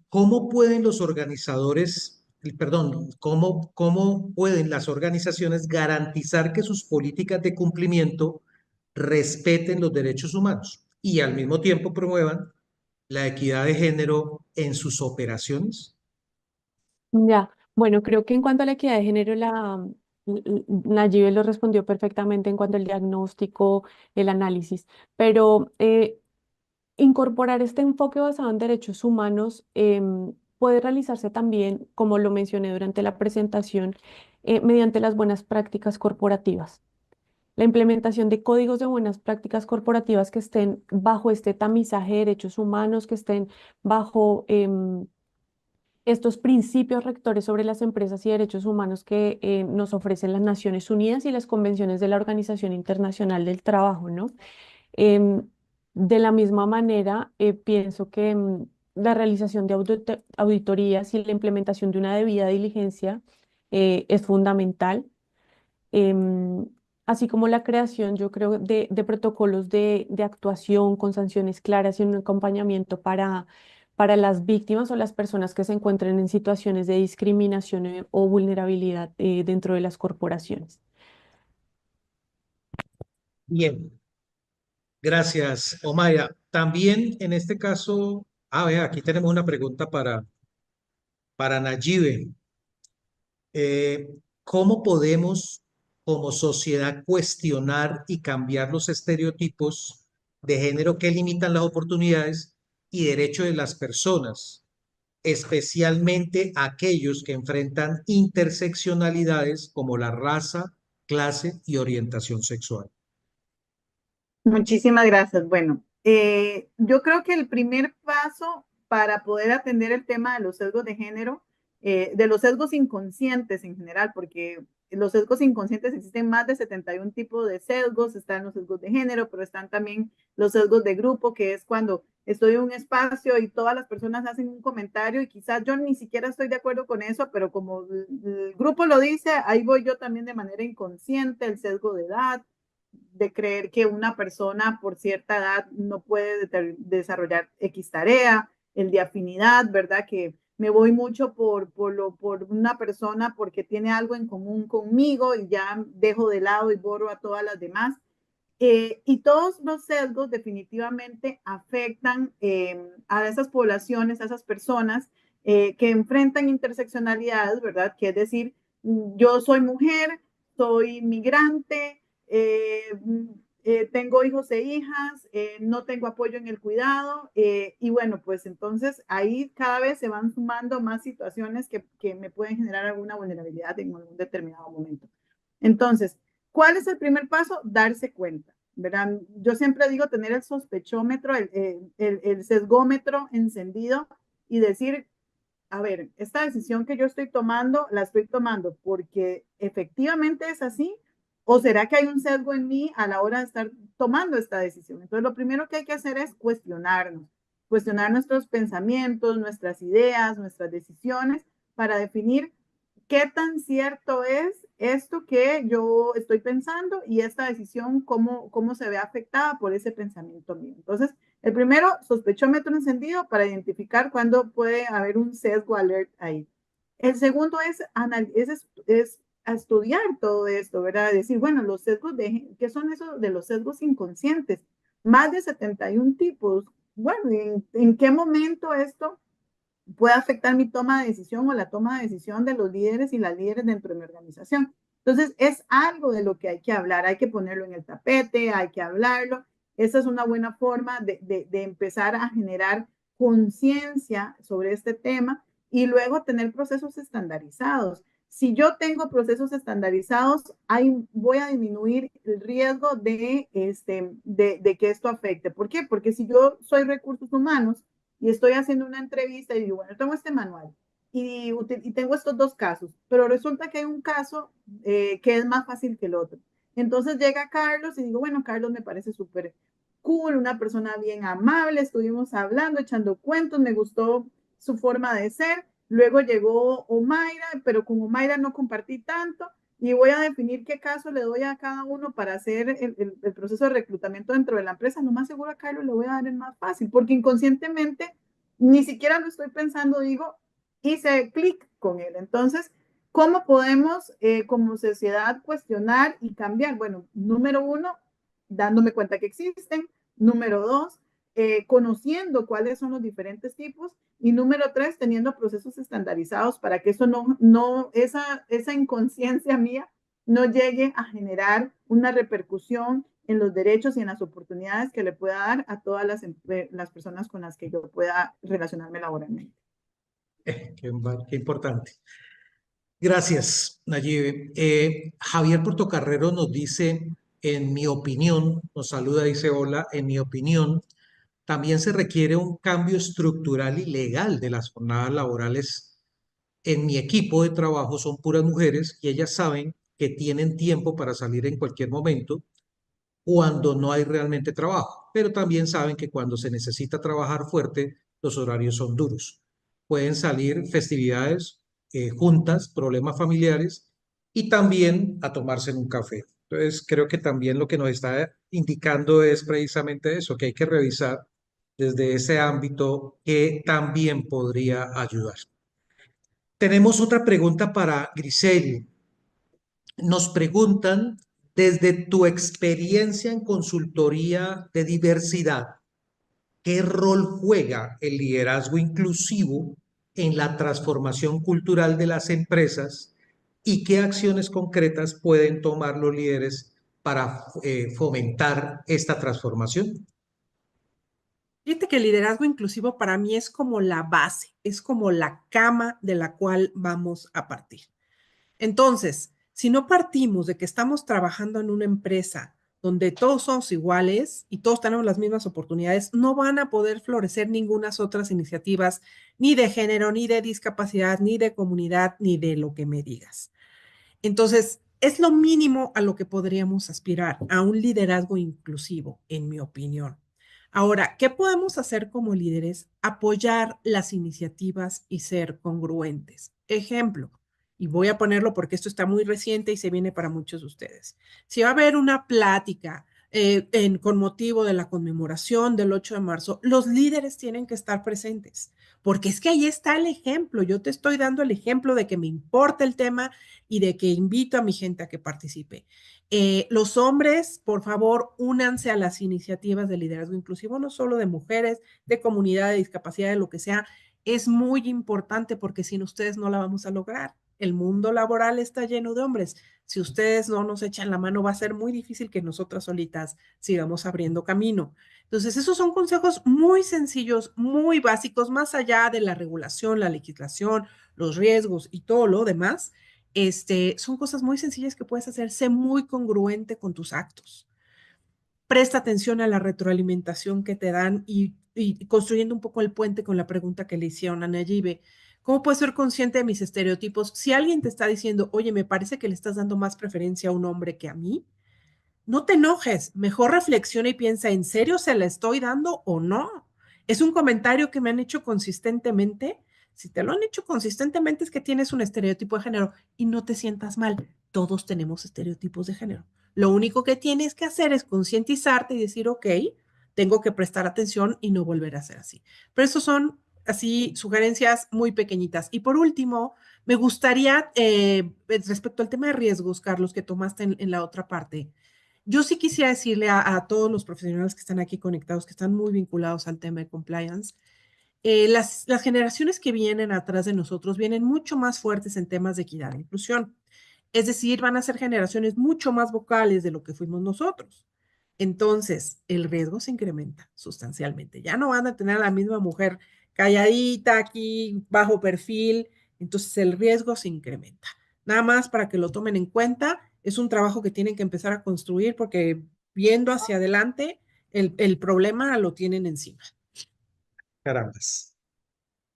¿cómo pueden los organizadores, perdón, cómo pueden las organizaciones garantizar que sus políticas de cumplimiento respeten los derechos humanos y al mismo tiempo promuevan la equidad de género en sus operaciones? Ya, bueno, creo que en cuanto a la equidad de género, Nayibe lo respondió perfectamente en cuanto al diagnóstico, el análisis, pero incorporar este enfoque basado en derechos humanos puede realizarse también, como lo mencioné durante la presentación, mediante las buenas prácticas corporativas. La implementación de códigos de buenas prácticas corporativas que estén bajo este tamizaje de derechos humanos, que estén bajo estos principios rectores sobre las empresas y derechos humanos que nos ofrecen las Naciones Unidas y las convenciones de la Organización Internacional del Trabajo, ¿no? Em, de la misma manera, pienso que la realización de auditorías y la implementación de una debida diligencia es fundamental, em, así como la creación, yo creo, de protocolos de actuación con sanciones claras y un acompañamiento para las víctimas o las personas que se encuentren en situaciones de discriminación o vulnerabilidad dentro de las corporaciones. Bien, gracias, Omaira. También en este caso, vea, aquí tenemos una pregunta para Nayibe. Eh, ¿Cómo podemos como sociedad cuestionar y cambiar los estereotipos de género que limitan las oportunidades y derecho de las personas, especialmente aquellos que enfrentan interseccionalidades como la raza, clase y orientación sexual. Muchísimas gracias. Bueno, yo creo que el primer paso para poder atender el tema de los sesgos de género, de los sesgos inconscientes en general, porque los sesgos inconscientes existen más de 71 tipos de sesgos, están los sesgos de género, pero están también los sesgos de grupo, que es cuando estoy en un espacio y todas las personas hacen un comentario y quizás yo ni siquiera estoy de acuerdo con eso, pero como el grupo lo dice, ahí voy yo también de manera inconsciente, el sesgo de edad, de creer que una persona por cierta edad no puede desarrollar X tarea, el de afinidad, ¿verdad? Que me voy mucho por una persona porque tiene algo en común conmigo y ya dejo de lado y borro a todas las demás. Y todos los sesgos definitivamente afectan a esas poblaciones, a esas personas que enfrentan interseccionalidades, ¿verdad? Que es decir, yo soy mujer, soy migrante, tengo hijos e hijas, no tengo apoyo en el cuidado y bueno, pues entonces ahí cada vez se van sumando más situaciones que me pueden generar alguna vulnerabilidad en algún determinado momento. Entonces, ¿cuál es el primer paso? Darse cuenta, ¿verdad? Yo siempre digo tener el sospechómetro, el sesgómetro encendido y decir, a ver, esta decisión que yo estoy tomando, la estoy tomando porque efectivamente es así, o será que hay un sesgo en mí a la hora de estar tomando esta decisión. Entonces, lo primero que hay que hacer es cuestionar nuestros pensamientos, nuestras ideas, nuestras decisiones, para definir qué tan cierto es esto que yo estoy pensando y esta decisión, cómo se ve afectada por ese pensamiento mío. Entonces, el primero, sospechómetro encendido para identificar cuándo puede haber un sesgo alert ahí. El segundo es estudiar todo esto, ¿verdad? Decir, bueno, los sesgos ¿qué son esos de los sesgos inconscientes? Más de 71 tipos. Bueno, ¿en qué momento esto puede afectar mi toma de decisión o la toma de decisión de los líderes y las líderes dentro de mi organización? Entonces, es algo de lo que hay que hablar, hay que ponerlo en el tapete, hay que hablarlo. Esa es una buena forma de empezar a generar conciencia sobre este tema y luego tener procesos estandarizados. Si yo tengo procesos estandarizados, ahí voy a disminuir el riesgo de que esto afecte. ¿Por qué? Porque si yo soy recursos humanos y estoy haciendo una entrevista y digo, bueno, tengo este manual y tengo estos dos casos, pero resulta que hay un caso que es más fácil que el otro. Entonces llega Carlos y digo, bueno, Carlos me parece súper cool, una persona bien amable, estuvimos hablando, echando cuentos, me gustó su forma de ser. Luego llegó Omaira, pero con Omaira no compartí tanto y voy a definir qué caso le doy a cada uno para hacer el proceso de reclutamiento dentro de la empresa. Lo más seguro a Carlos le voy a dar el más fácil, porque inconscientemente ni siquiera lo estoy pensando, digo, hice clic con él. Entonces, ¿cómo podemos como sociedad cuestionar y cambiar? Bueno, número uno, dándome cuenta que existen. Número dos, conociendo cuáles son los diferentes tipos. Y número tres, teniendo procesos estandarizados para que eso esa inconsciencia mía no llegue a generar una repercusión en los derechos y en las oportunidades que le pueda dar a todas las personas con las que yo pueda relacionarme laboralmente. Qué importante. Gracias, Nayib. Javier Portocarrero nos dice, en mi opinión, nos saluda, dice hola, en mi opinión, también se requiere un cambio estructural y legal de las jornadas laborales. En mi equipo de trabajo son puras mujeres y ellas saben que tienen tiempo para salir en cualquier momento cuando no hay realmente trabajo, pero también saben que cuando se necesita trabajar fuerte, los horarios son duros. Pueden salir festividades, juntas, problemas familiares y también a tomarse un café. Entonces, creo que también lo que nos está indicando es precisamente eso, que hay que revisar desde ese ámbito que también podría ayudar. Tenemos otra pregunta para Grisel. Nos preguntan, desde tu experiencia en consultoría de diversidad, ¿qué rol juega el liderazgo inclusivo en la transformación cultural de las empresas y qué acciones concretas pueden tomar los líderes para fomentar esta transformación? Fíjate que el liderazgo inclusivo para mí es como la base, es como la cama de la cual vamos a partir. Entonces, si no partimos de que estamos trabajando en una empresa donde todos somos iguales y todos tenemos las mismas oportunidades, no van a poder florecer ninguna otras iniciativas, ni de género, ni de discapacidad, ni de comunidad, ni de lo que me digas. Entonces, es lo mínimo a lo que podríamos aspirar, a un liderazgo inclusivo, en mi opinión. Ahora, ¿qué podemos hacer como líderes? Apoyar las iniciativas y ser congruentes. Ejemplo, y voy a ponerlo porque esto está muy reciente y se viene para muchos de ustedes. Si va a haber una plática con motivo de la conmemoración del 8 de marzo, los líderes tienen que estar presentes, porque es que ahí está el ejemplo. Yo te estoy dando el ejemplo de que me importa el tema y de que invito a mi gente a que participe. Los hombres, por favor, únanse a las iniciativas de liderazgo inclusivo, no solo de mujeres, de comunidad, de discapacidad, de lo que sea. Es muy importante porque sin ustedes no la vamos a lograr. El mundo laboral está lleno de hombres. Si ustedes no nos echan la mano, va a ser muy difícil que nosotras solitas sigamos abriendo camino. Entonces, esos son consejos muy sencillos, muy básicos, más allá de la regulación, la legislación, los riesgos y todo lo demás. Son cosas muy sencillas que puedes hacer. Sé muy congruente con tus actos. Presta atención a la retroalimentación que te dan y construyendo un poco el puente con la pregunta que le hicieron a Nayibe. ¿Cómo puedo ser consciente de mis estereotipos? Si alguien te está diciendo, oye, me parece que le estás dando más preferencia a un hombre que a mí, no te enojes, mejor reflexiona y piensa, ¿en serio se la estoy dando o no? Es un comentario que me han hecho consistentemente. Si te lo han hecho consistentemente es que tienes un estereotipo de género y no te sientas mal. Todos tenemos estereotipos de género. Lo único que tienes que hacer es concientizarte y decir, ok, tengo que prestar atención y no volver a ser así. Pero eso son así sugerencias muy pequeñitas. Y por último, me gustaría, respecto al tema de riesgos, Carlos, que tomaste en la otra parte, yo sí quisiera decirle a todos los profesionales que están aquí conectados, que están muy vinculados al tema de compliance, las generaciones que vienen atrás de nosotros vienen mucho más fuertes en temas de equidad e inclusión. Es decir, van a ser generaciones mucho más vocales de lo que fuimos nosotros. Entonces, el riesgo se incrementa sustancialmente. Ya no van a tener a la misma mujer calladita aquí, bajo perfil. Entonces, el riesgo se incrementa. Nada más para que lo tomen en cuenta. Es un trabajo que tienen que empezar a construir porque viendo hacia adelante, el problema lo tienen encima. Carambas.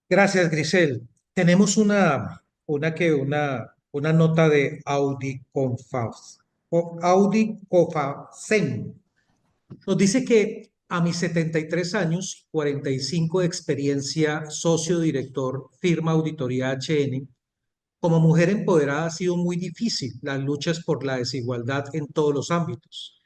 Gracias, Grisel. Tenemos una nota de Audi Cofacen. Nos dice que a mis 73 años, 45 de experiencia, socio director, firma Auditoría HN, como mujer empoderada ha sido muy difícil las luchas por la desigualdad en todos los ámbitos.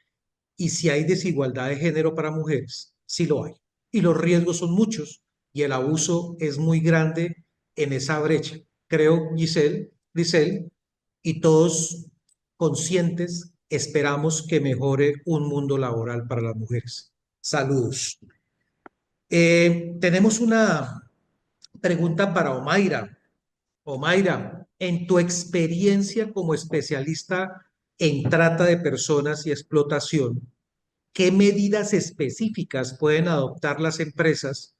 Y si hay desigualdad de género para mujeres, sí lo hay. Y los riesgos son muchos y el abuso es muy grande en esa brecha. Creo, Giselle, y todos conscientes, esperamos que mejore un mundo laboral para las mujeres. Saludos. Tenemos una pregunta para Omaira. Omaira, en tu experiencia como especialista en trata de personas y explotación, ¿qué medidas específicas pueden adoptar las empresas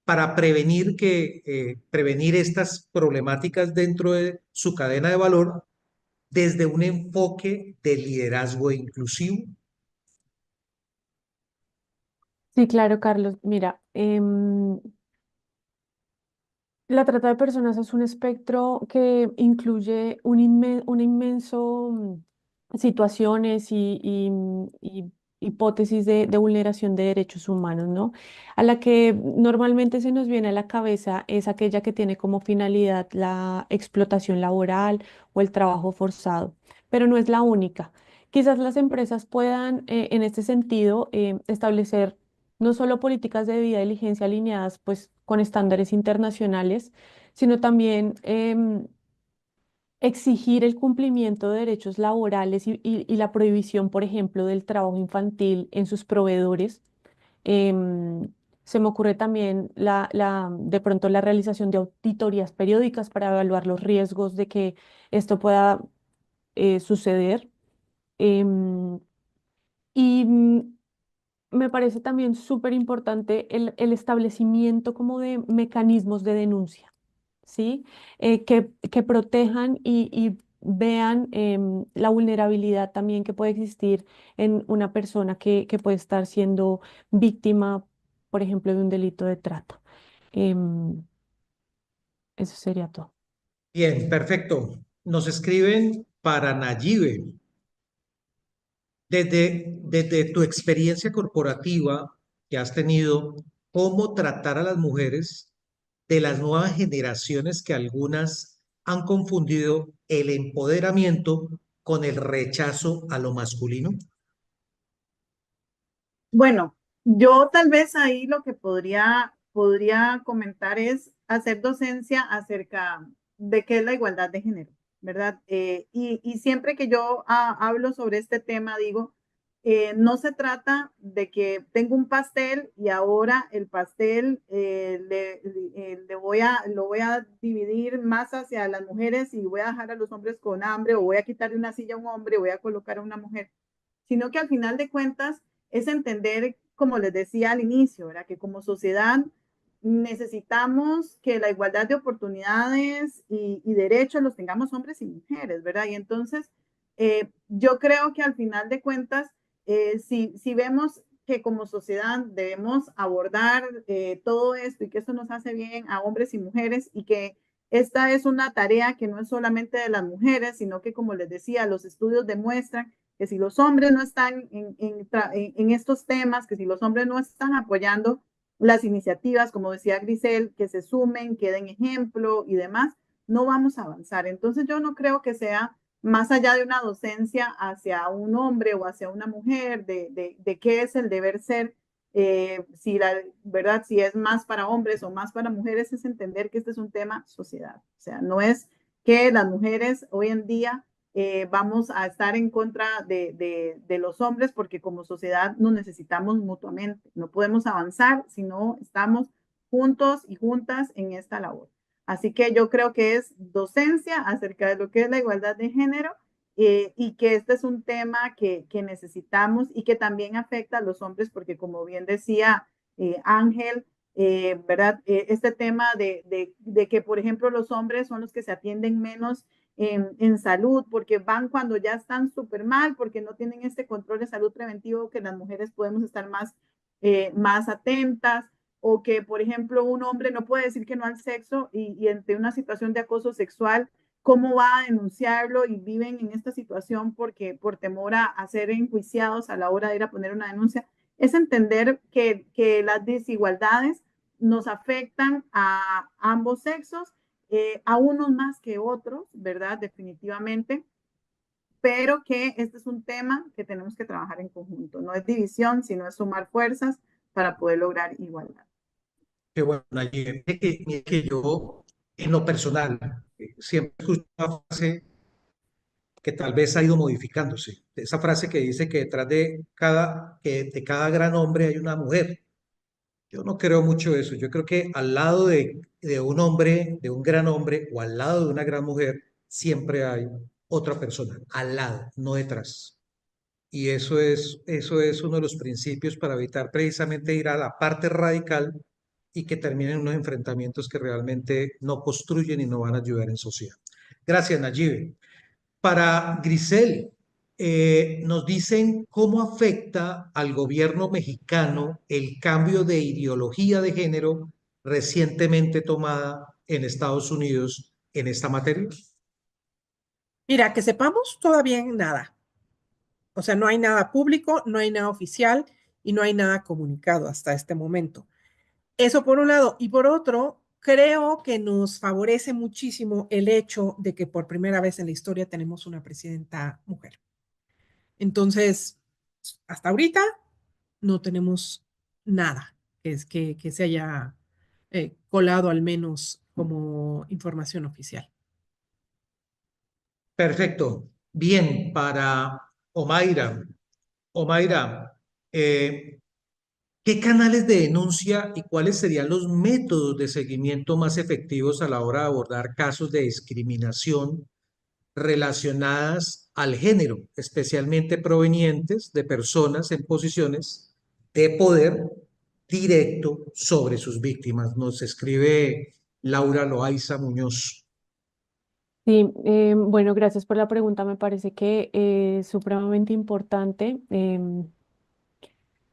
para prevenir estas problemáticas dentro de su cadena de valor desde un enfoque de liderazgo inclusivo? Sí, claro, Carlos. Mira, la trata de personas es un espectro que incluye un inmenso situaciones y hipótesis de vulneración de derechos humanos, ¿no? A la que normalmente se nos viene a la cabeza es aquella que tiene como finalidad la explotación laboral o el trabajo forzado, pero no es la única. Quizás las empresas puedan, en este sentido, establecer no solo políticas de debida diligencia alineadas pues con estándares internacionales, sino también exigir el cumplimiento de derechos laborales y la prohibición, por ejemplo, del trabajo infantil en sus proveedores. Em, Se me ocurre también de pronto la realización de auditorías periódicas para evaluar los riesgos de que esto pueda suceder. Em, y me parece también súper importante el establecimiento como de mecanismos de denuncia, ¿sí? Que protejan y vean la vulnerabilidad también que puede existir en una persona que puede estar siendo víctima, por ejemplo, de un delito de trata. Em, Eso sería todo. Bien, perfecto. Nos escriben para Nayibe. Desde tu experiencia corporativa que has tenido, ¿cómo tratar a las mujeres de las nuevas generaciones que algunas han confundido el empoderamiento con el rechazo a lo masculino? Bueno, yo tal vez ahí lo que podría comentar es hacer docencia acerca de qué es la igualdad de género, ¿verdad? Y siempre que yo hablo sobre este tema, digo, no se trata de que tengo un pastel y ahora el pastel lo voy a dividir más hacia las mujeres y voy a dejar a los hombres con hambre, o voy a quitarle una silla a un hombre, o voy a colocar a una mujer, sino que al final de cuentas es entender, como les decía al inicio, ¿verdad? Que como sociedad necesitamos que la igualdad de oportunidades y derechos los tengamos hombres y mujeres, ¿verdad? Y entonces yo creo que al final de cuentas, si vemos que como sociedad debemos abordar todo esto y que esto nos hace bien a hombres y mujeres, y que esta es una tarea que no es solamente de las mujeres, sino que, como les decía, los estudios demuestran que si los hombres no están en estos temas, que si los hombres no están apoyando las iniciativas, como decía Grisel, que se sumen, que den ejemplo y demás, no vamos a avanzar. Entonces yo no creo que sea más allá de una docencia hacia un hombre o hacia una mujer, de qué es el deber ser, si la verdad, si es más para hombres o más para mujeres, es entender que este es un tema sociedad. O sea, no es que las mujeres hoy en día vamos a estar en contra de los hombres, porque como sociedad nos necesitamos mutuamente. No podemos avanzar si no estamos juntos y juntas en esta labor. Así que yo creo que es docencia acerca de lo que es la igualdad de género, y que este es un tema que necesitamos y que también afecta a los hombres, porque como bien decía Ángel, ¿verdad? Este tema de que, por ejemplo, los hombres son los que se atienden menos en salud, porque van cuando ya están súper mal, porque no tienen este control de salud preventivo que las mujeres podemos estar más atentas, o que, por ejemplo, un hombre no puede decir que no al sexo y ante una situación de acoso sexual, ¿cómo va a denunciarlo? Y viven en esta situación por temor a ser enjuiciados a la hora de ir a poner una denuncia. Es entender que las desigualdades nos afectan a ambos sexos, a unos más que otros, ¿verdad? Definitivamente, pero que este es un tema que tenemos que trabajar en conjunto. No es división, sino es sumar fuerzas para poder lograr igualdad. Qué bueno, Nayib. Que yo, en lo personal, siempre escucho una frase que tal vez ha ido modificándose. Esa frase que dice que detrás de cada gran hombre hay una mujer. Yo no creo mucho eso. Yo creo que al lado de un hombre, de un gran hombre, o al lado de una gran mujer, siempre hay otra persona, al lado, no detrás. Y eso es uno de los principios para evitar precisamente ir a la parte radical y que terminen unos enfrentamientos que realmente no construyen y no van a ayudar en sociedad. Gracias, Nayib. Para Grisel, nos dicen cómo afecta al gobierno mexicano el cambio de ideología de género recientemente tomada en Estados Unidos en esta materia. Mira, que sepamos todavía nada. O sea, no hay nada público, no hay nada oficial y no hay nada comunicado hasta este momento. Eso por un lado. Y por otro, creo que nos favorece muchísimo el hecho de que por primera vez en la historia tenemos una presidenta mujer. Entonces, hasta ahorita no tenemos nada que se haya colado al menos como información oficial. Perfecto. Bien, para Omaira. Omaira, ¿qué canales de denuncia y cuáles serían los métodos de seguimiento más efectivos a la hora de abordar casos de discriminación relacionadas al género, especialmente provenientes de personas en posiciones de poder directo sobre sus víctimas. Nos escribe Laura Loaiza Muñoz. Sí, bueno, gracias por la pregunta. Me parece que es supremamente importante,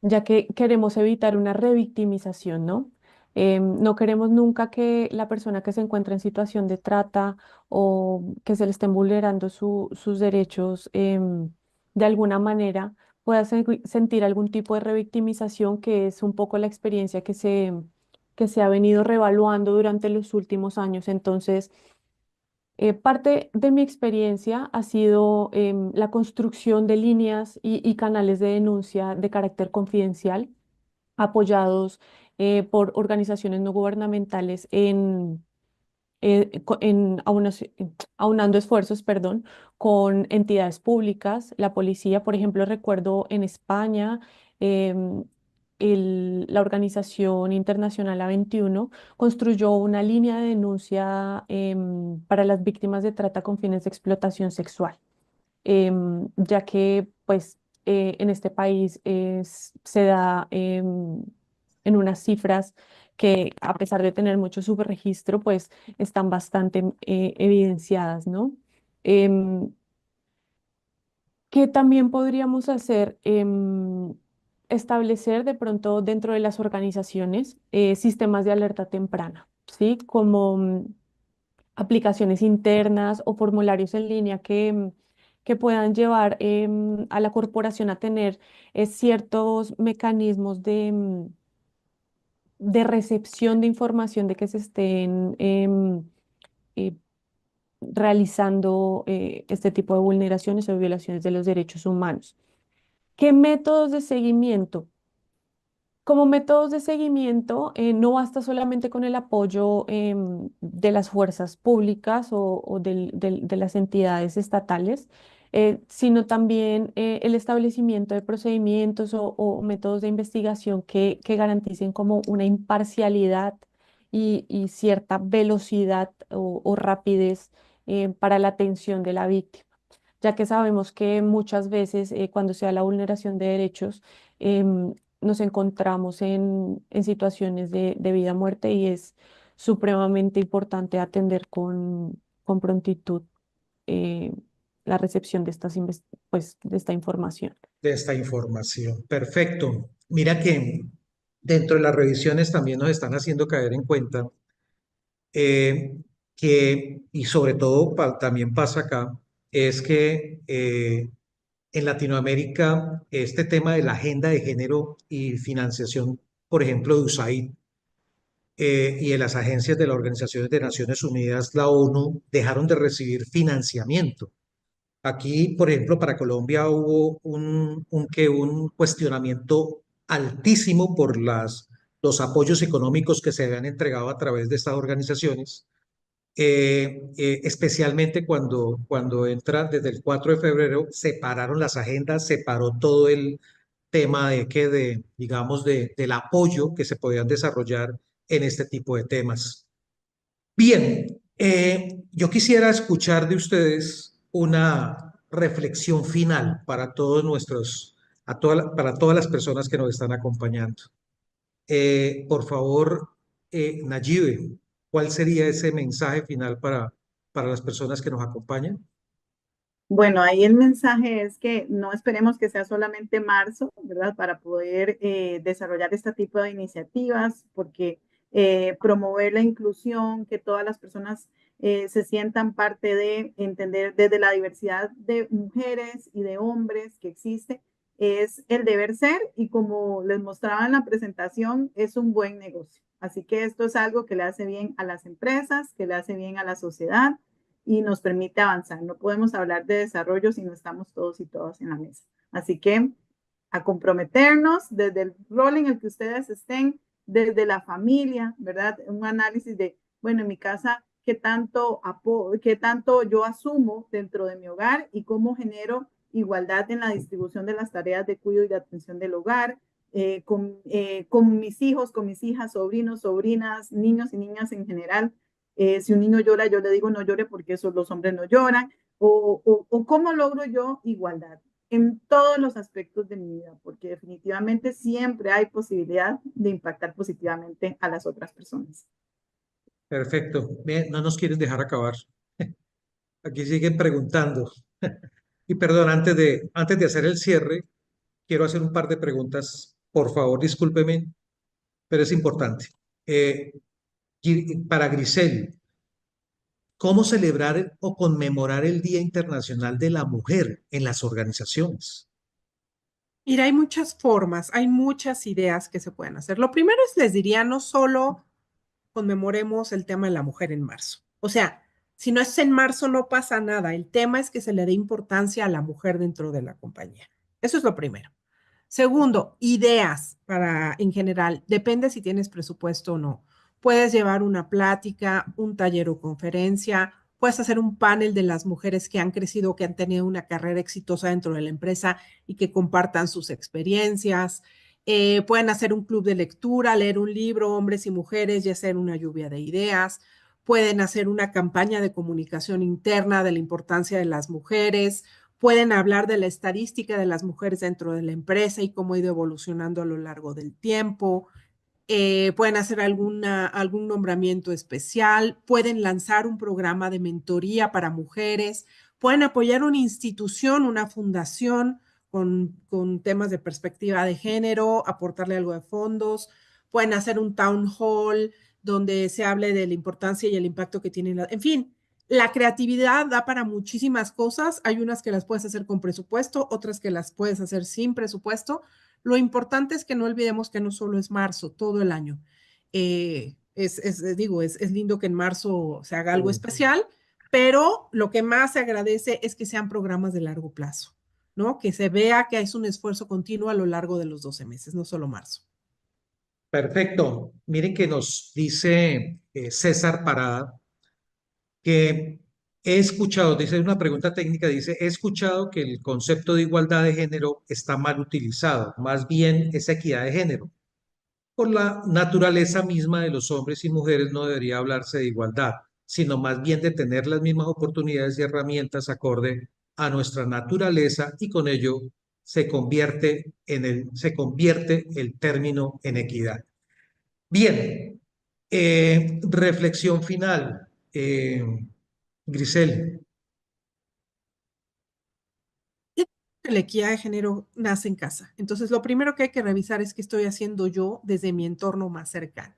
ya que queremos evitar una revictimización, ¿no? No queremos nunca que la persona que se encuentra en situación de trata o que se le estén vulnerando sus derechos de alguna manera pueda sentir algún tipo de revictimización, que es un poco la experiencia que se ha venido revaluando durante los últimos años. Entonces, parte de mi experiencia ha sido la construcción de líneas y canales de denuncia de carácter confidencial apoyados por organizaciones no gubernamentales aunando esfuerzos, perdón, con entidades públicas, la policía. Por ejemplo, recuerdo en España, em, la Organización Internacional A21 construyó una línea de denuncia para las víctimas de trata con fines de explotación sexual, ya que pues en este país se da en unas cifras que, a pesar de tener mucho subregistro, pues están bastante evidenciadas, ¿no? Em, ¿Qué también podríamos hacer? Establecer de pronto dentro de las organizaciones sistemas de alerta temprana, ¿sí? Como aplicaciones internas o formularios en línea que puedan llevar a la corporación a tener ciertos mecanismos de recepción de información de que se estén eh, realizando este tipo de vulneraciones o violaciones de los derechos humanos. ¿Qué métodos de seguimiento? Como métodos de seguimiento, no basta solamente con el apoyo de las fuerzas públicas o de las entidades estatales, sino también el establecimiento de procedimientos o métodos de investigación que garanticen como una imparcialidad y cierta velocidad o rapidez para la atención de la víctima, ya que sabemos que muchas veces cuando se da la vulneración de derechos, nos encontramos en situaciones de vida o muerte, y es supremamente importante atender con prontitud eh, la recepción de pues, de esta información. De esta información. Perfecto. Mira que dentro de las revisiones también nos están haciendo caer en cuenta eh, y sobre todo también pasa acá, es que en Latinoamérica este tema de la agenda de género y financiación, por ejemplo, de USAID y de las agencias de las organizaciones de Naciones Unidas, la ONU, dejaron de recibir financiamiento. Aquí, por ejemplo, para Colombia hubo un cuestionamiento altísimo por los apoyos económicos que se habían entregado a través de estas organizaciones, especialmente cuando entra desde el 4 de febrero, separaron las agendas, separó todo el tema digamos, del apoyo que se podían desarrollar en este tipo de temas. Bien, yo quisiera escuchar de ustedes una reflexión final para todos para todas las personas que nos están acompañando. Por favor, Nayibe, ¿cuál sería ese mensaje final para las personas que nos acompañan? Bueno, ahí el mensaje es que no esperemos que sea solamente marzo, ¿verdad? Para poder desarrollar este tipo de iniciativas, porque promover la inclusión, que todas las personas se sientan parte de entender desde la diversidad de mujeres y de hombres que existe, es el deber ser, y como les mostraba en la presentación, es un buen negocio. Así que esto es algo que le hace bien a las empresas, que le hace bien a la sociedad y nos permite avanzar. No podemos hablar de desarrollo si no estamos todos y todas en la mesa. Así que a comprometernos desde el rol en el que ustedes estén, desde la familia, ¿verdad? Un análisis de, bueno, en mi casa, qué tanto yo asumo dentro de mi hogar y cómo genero igualdad en la distribución de las tareas de cuidado y de atención del hogar, con mis hijos, con mis hijas, sobrinos, sobrinas, niños y niñas en general. Si un niño llora, yo le digo no llore porque eso los hombres no lloran, o cómo logro yo igualdad. en todos los aspectos de mi vida, porque definitivamente siempre hay posibilidad de impactar positivamente a las otras personas. Perfecto. Bien, no nos quieren dejar acabar. Aquí siguen preguntando. Y perdón, antes de hacer el cierre, quiero hacer un par de preguntas. Por favor, discúlpeme, pero es importante. Eh, para Grisel, ¿cómo celebrar o conmemorar el Día Internacional de la Mujer en las organizaciones? Mira, hay muchas formas, hay muchas ideas que se pueden hacer. Lo primero es, les diría, no solo conmemoremos el tema de la mujer en marzo. O sea, si no es en marzo, no pasa nada. El tema es que se le dé importancia a la mujer dentro de la compañía. Eso es lo primero. Segundo, ideas para, en general, depende si tienes presupuesto o no. Puedes llevar una plática, un taller o conferencia, puedes hacer un panel de las mujeres que han crecido, que han tenido una carrera exitosa dentro de la empresa y que compartan sus experiencias. Pueden hacer un club de lectura, leer un libro, hombres y mujeres, y hacer una lluvia de ideas. Pueden hacer una campaña de comunicación interna de la importancia de las mujeres. Pueden hablar de la estadística de las mujeres dentro de la empresa y cómo ha ido evolucionando a lo largo del tiempo. Pueden hacer algún nombramiento especial. Pueden lanzar un programa de mentoría para mujeres. Pueden apoyar una institución, una fundación con temas de perspectiva de género, aportarle algo de fondos. Pueden hacer un town hall donde se hable de la importancia y el impacto que tiene. En fin, la creatividad da para muchísimas cosas. Hay unas que las puedes hacer con presupuesto, otras que las puedes hacer sin presupuesto. Lo importante es que no olvidemos que no solo es marzo, todo el año. Es lindo que en marzo se haga algo especial, pero lo que más se agradece es que sean programas de largo plazo, ¿no? Que se vea que es un esfuerzo continuo a lo largo de los 12 meses, no solo marzo. Perfecto. Miren que nos dice César Parada que he escuchado, dice una pregunta técnica, dice, he escuchado que el concepto de igualdad de género está mal utilizado, más bien es equidad de género. Por la naturaleza misma de los hombres y mujeres no debería hablarse de igualdad, sino más bien de tener las mismas oportunidades y herramientas acorde a nuestra naturaleza y con ello se convierte el término en equidad. Bien, reflexión final. Grisel, La equidad de género nace en casa. Entonces, lo primero que hay que revisar es qué estoy haciendo yo desde mi entorno más cercano.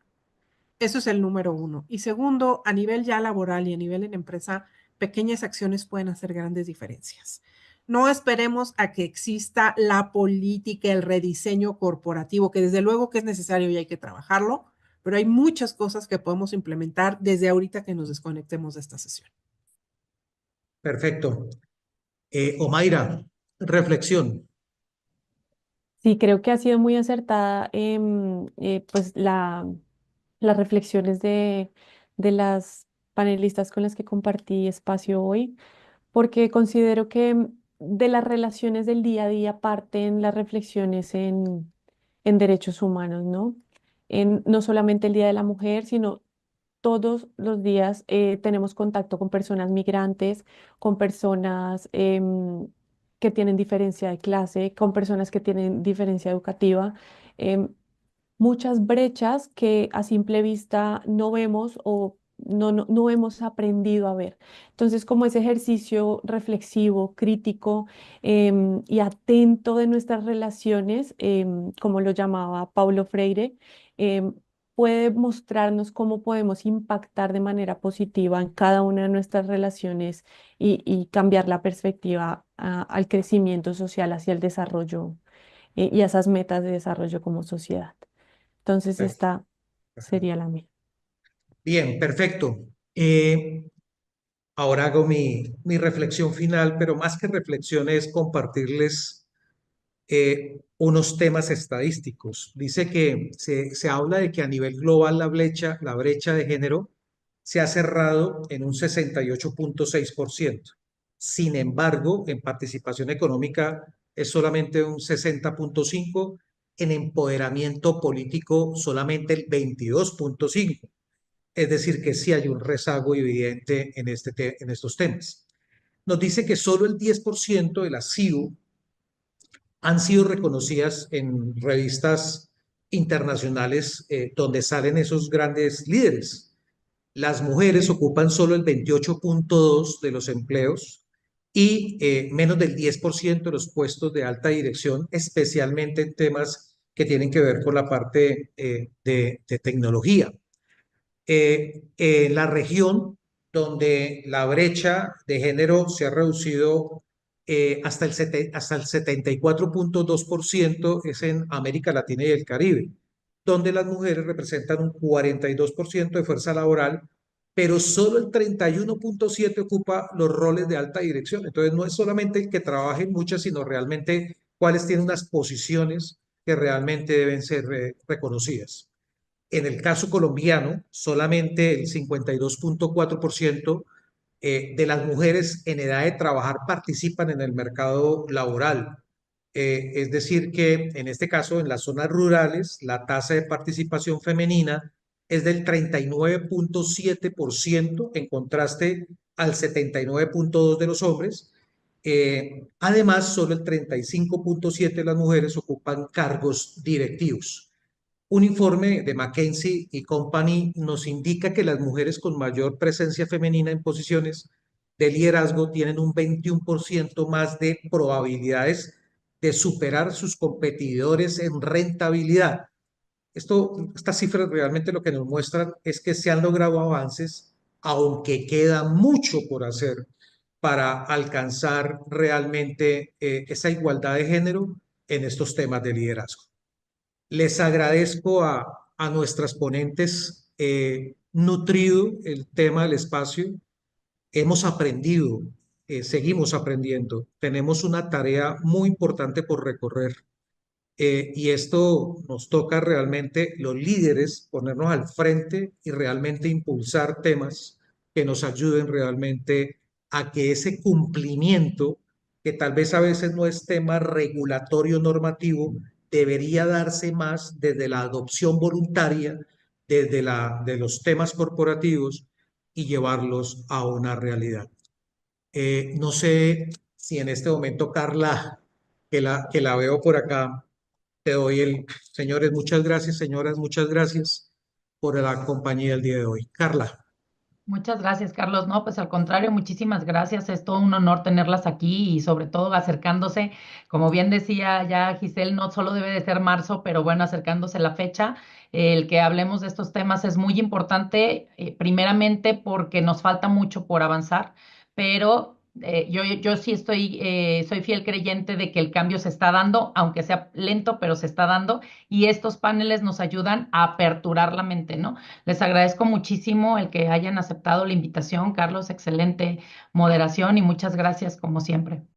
Eso es el número uno. Y segundo, a nivel ya laboral y a nivel en empresa, pequeñas acciones pueden hacer grandes diferencias. No esperemos a que exista la política, el rediseño corporativo, que desde luego que es necesario y hay que trabajarlo, pero hay muchas cosas que podemos implementar desde ahorita que nos desconectemos de esta sesión. perfecto. Omaira, reflexión. Sí, creo que ha sido muy acertada pues las reflexiones de las panelistas con las que compartí espacio hoy, porque considero que de las relaciones del día a día parten las reflexiones en derechos humanos, ¿no? No solamente el Día de la Mujer, sino todos los días tenemos contacto con personas migrantes, con personas que tienen diferencia de clase, con personas que tienen diferencia educativa. em, Muchas brechas que a simple vista no vemos o no hemos aprendido a ver. Entonces, como ese ejercicio reflexivo, crítico y atento de nuestras relaciones, como lo llamaba Paulo Freire, em, puede mostrarnos cómo podemos impactar de manera positiva en cada una de nuestras relaciones y cambiar la perspectiva al crecimiento social, hacia el desarrollo y a esas metas de desarrollo como sociedad. Entonces, esta sería la mía. Bien, perfecto. Ahora hago mi reflexión final, pero más que reflexión es compartirles unos temas estadísticos. Dice que se habla de que a nivel global la brecha de género se ha cerrado en un 68,6%. Sin embargo, en participación económica es solamente un 60,5%, en empoderamiento político solamente el 22,5%. Es decir, que sí hay un rezago evidente en estos temas. Nos dice que solo el 10% de las CIU han sido reconocidas en revistas internacionales donde salen esos grandes líderes. Las mujeres ocupan solo el 28.2% de los empleos y menos del 10% de los puestos de alta dirección, especialmente en temas que tienen que ver con la parte de tecnología. En la región donde la brecha de género se ha reducido hasta el 74.2% es en América Latina y el Caribe, donde las mujeres representan un 42% de fuerza laboral, pero solo el 31.7% ocupa los roles de alta dirección. Entonces no es solamente el que trabaje muchas, sino realmente cuáles tienen unas posiciones que realmente deben ser reconocidas. En el caso colombiano, solamente el 52.4% de las mujeres en edad de trabajar participan en el mercado laboral. Es decir, que en este caso, en las zonas rurales, la tasa de participación femenina es del 39.7% en contraste al 79.2% de los hombres. Además, solo el 35.7% de las mujeres ocupan cargos directivos. Un informe de McKinsey y Company nos indica que las mujeres con mayor presencia femenina en posiciones de liderazgo tienen un 21% más de probabilidades de superar sus competidores en rentabilidad. Estas cifras realmente lo que nos muestran es que se han logrado avances, aunque queda mucho por hacer para alcanzar realmente esa igualdad de género en estos temas de liderazgo. Les agradezco a nuestras ponentes nutrido el tema del espacio. Hemos aprendido, seguimos aprendiendo. Tenemos una tarea muy importante por recorrer. Y esto nos toca realmente los líderes ponernos al frente y realmente impulsar temas que nos ayuden realmente a que ese cumplimiento, que tal vez a veces no es tema regulatorio normativo, debería darse más desde la adopción voluntaria, desde de los temas corporativos y llevarlos a una realidad. No sé si en este momento Carla, que la veo por acá, te doy señores, muchas gracias, señoras, muchas gracias por la compañía el día de hoy. Carla. Muchas gracias, Carlos. No, pues al contrario, muchísimas gracias. Es todo un honor tenerlas aquí y sobre todo acercándose, como bien decía ya Giselle, no solo debe de ser marzo, pero bueno, acercándose la fecha, el que hablemos de estos temas es muy importante, primeramente porque nos falta mucho por avanzar, pero yo sí estoy, soy fiel creyente de que el cambio se está dando, aunque sea lento, pero se está dando y estos paneles nos ayudan a aperturar la mente, ¿no? Les agradezco muchísimo el que hayan aceptado la invitación, Carlos, excelente moderación y muchas gracias como siempre.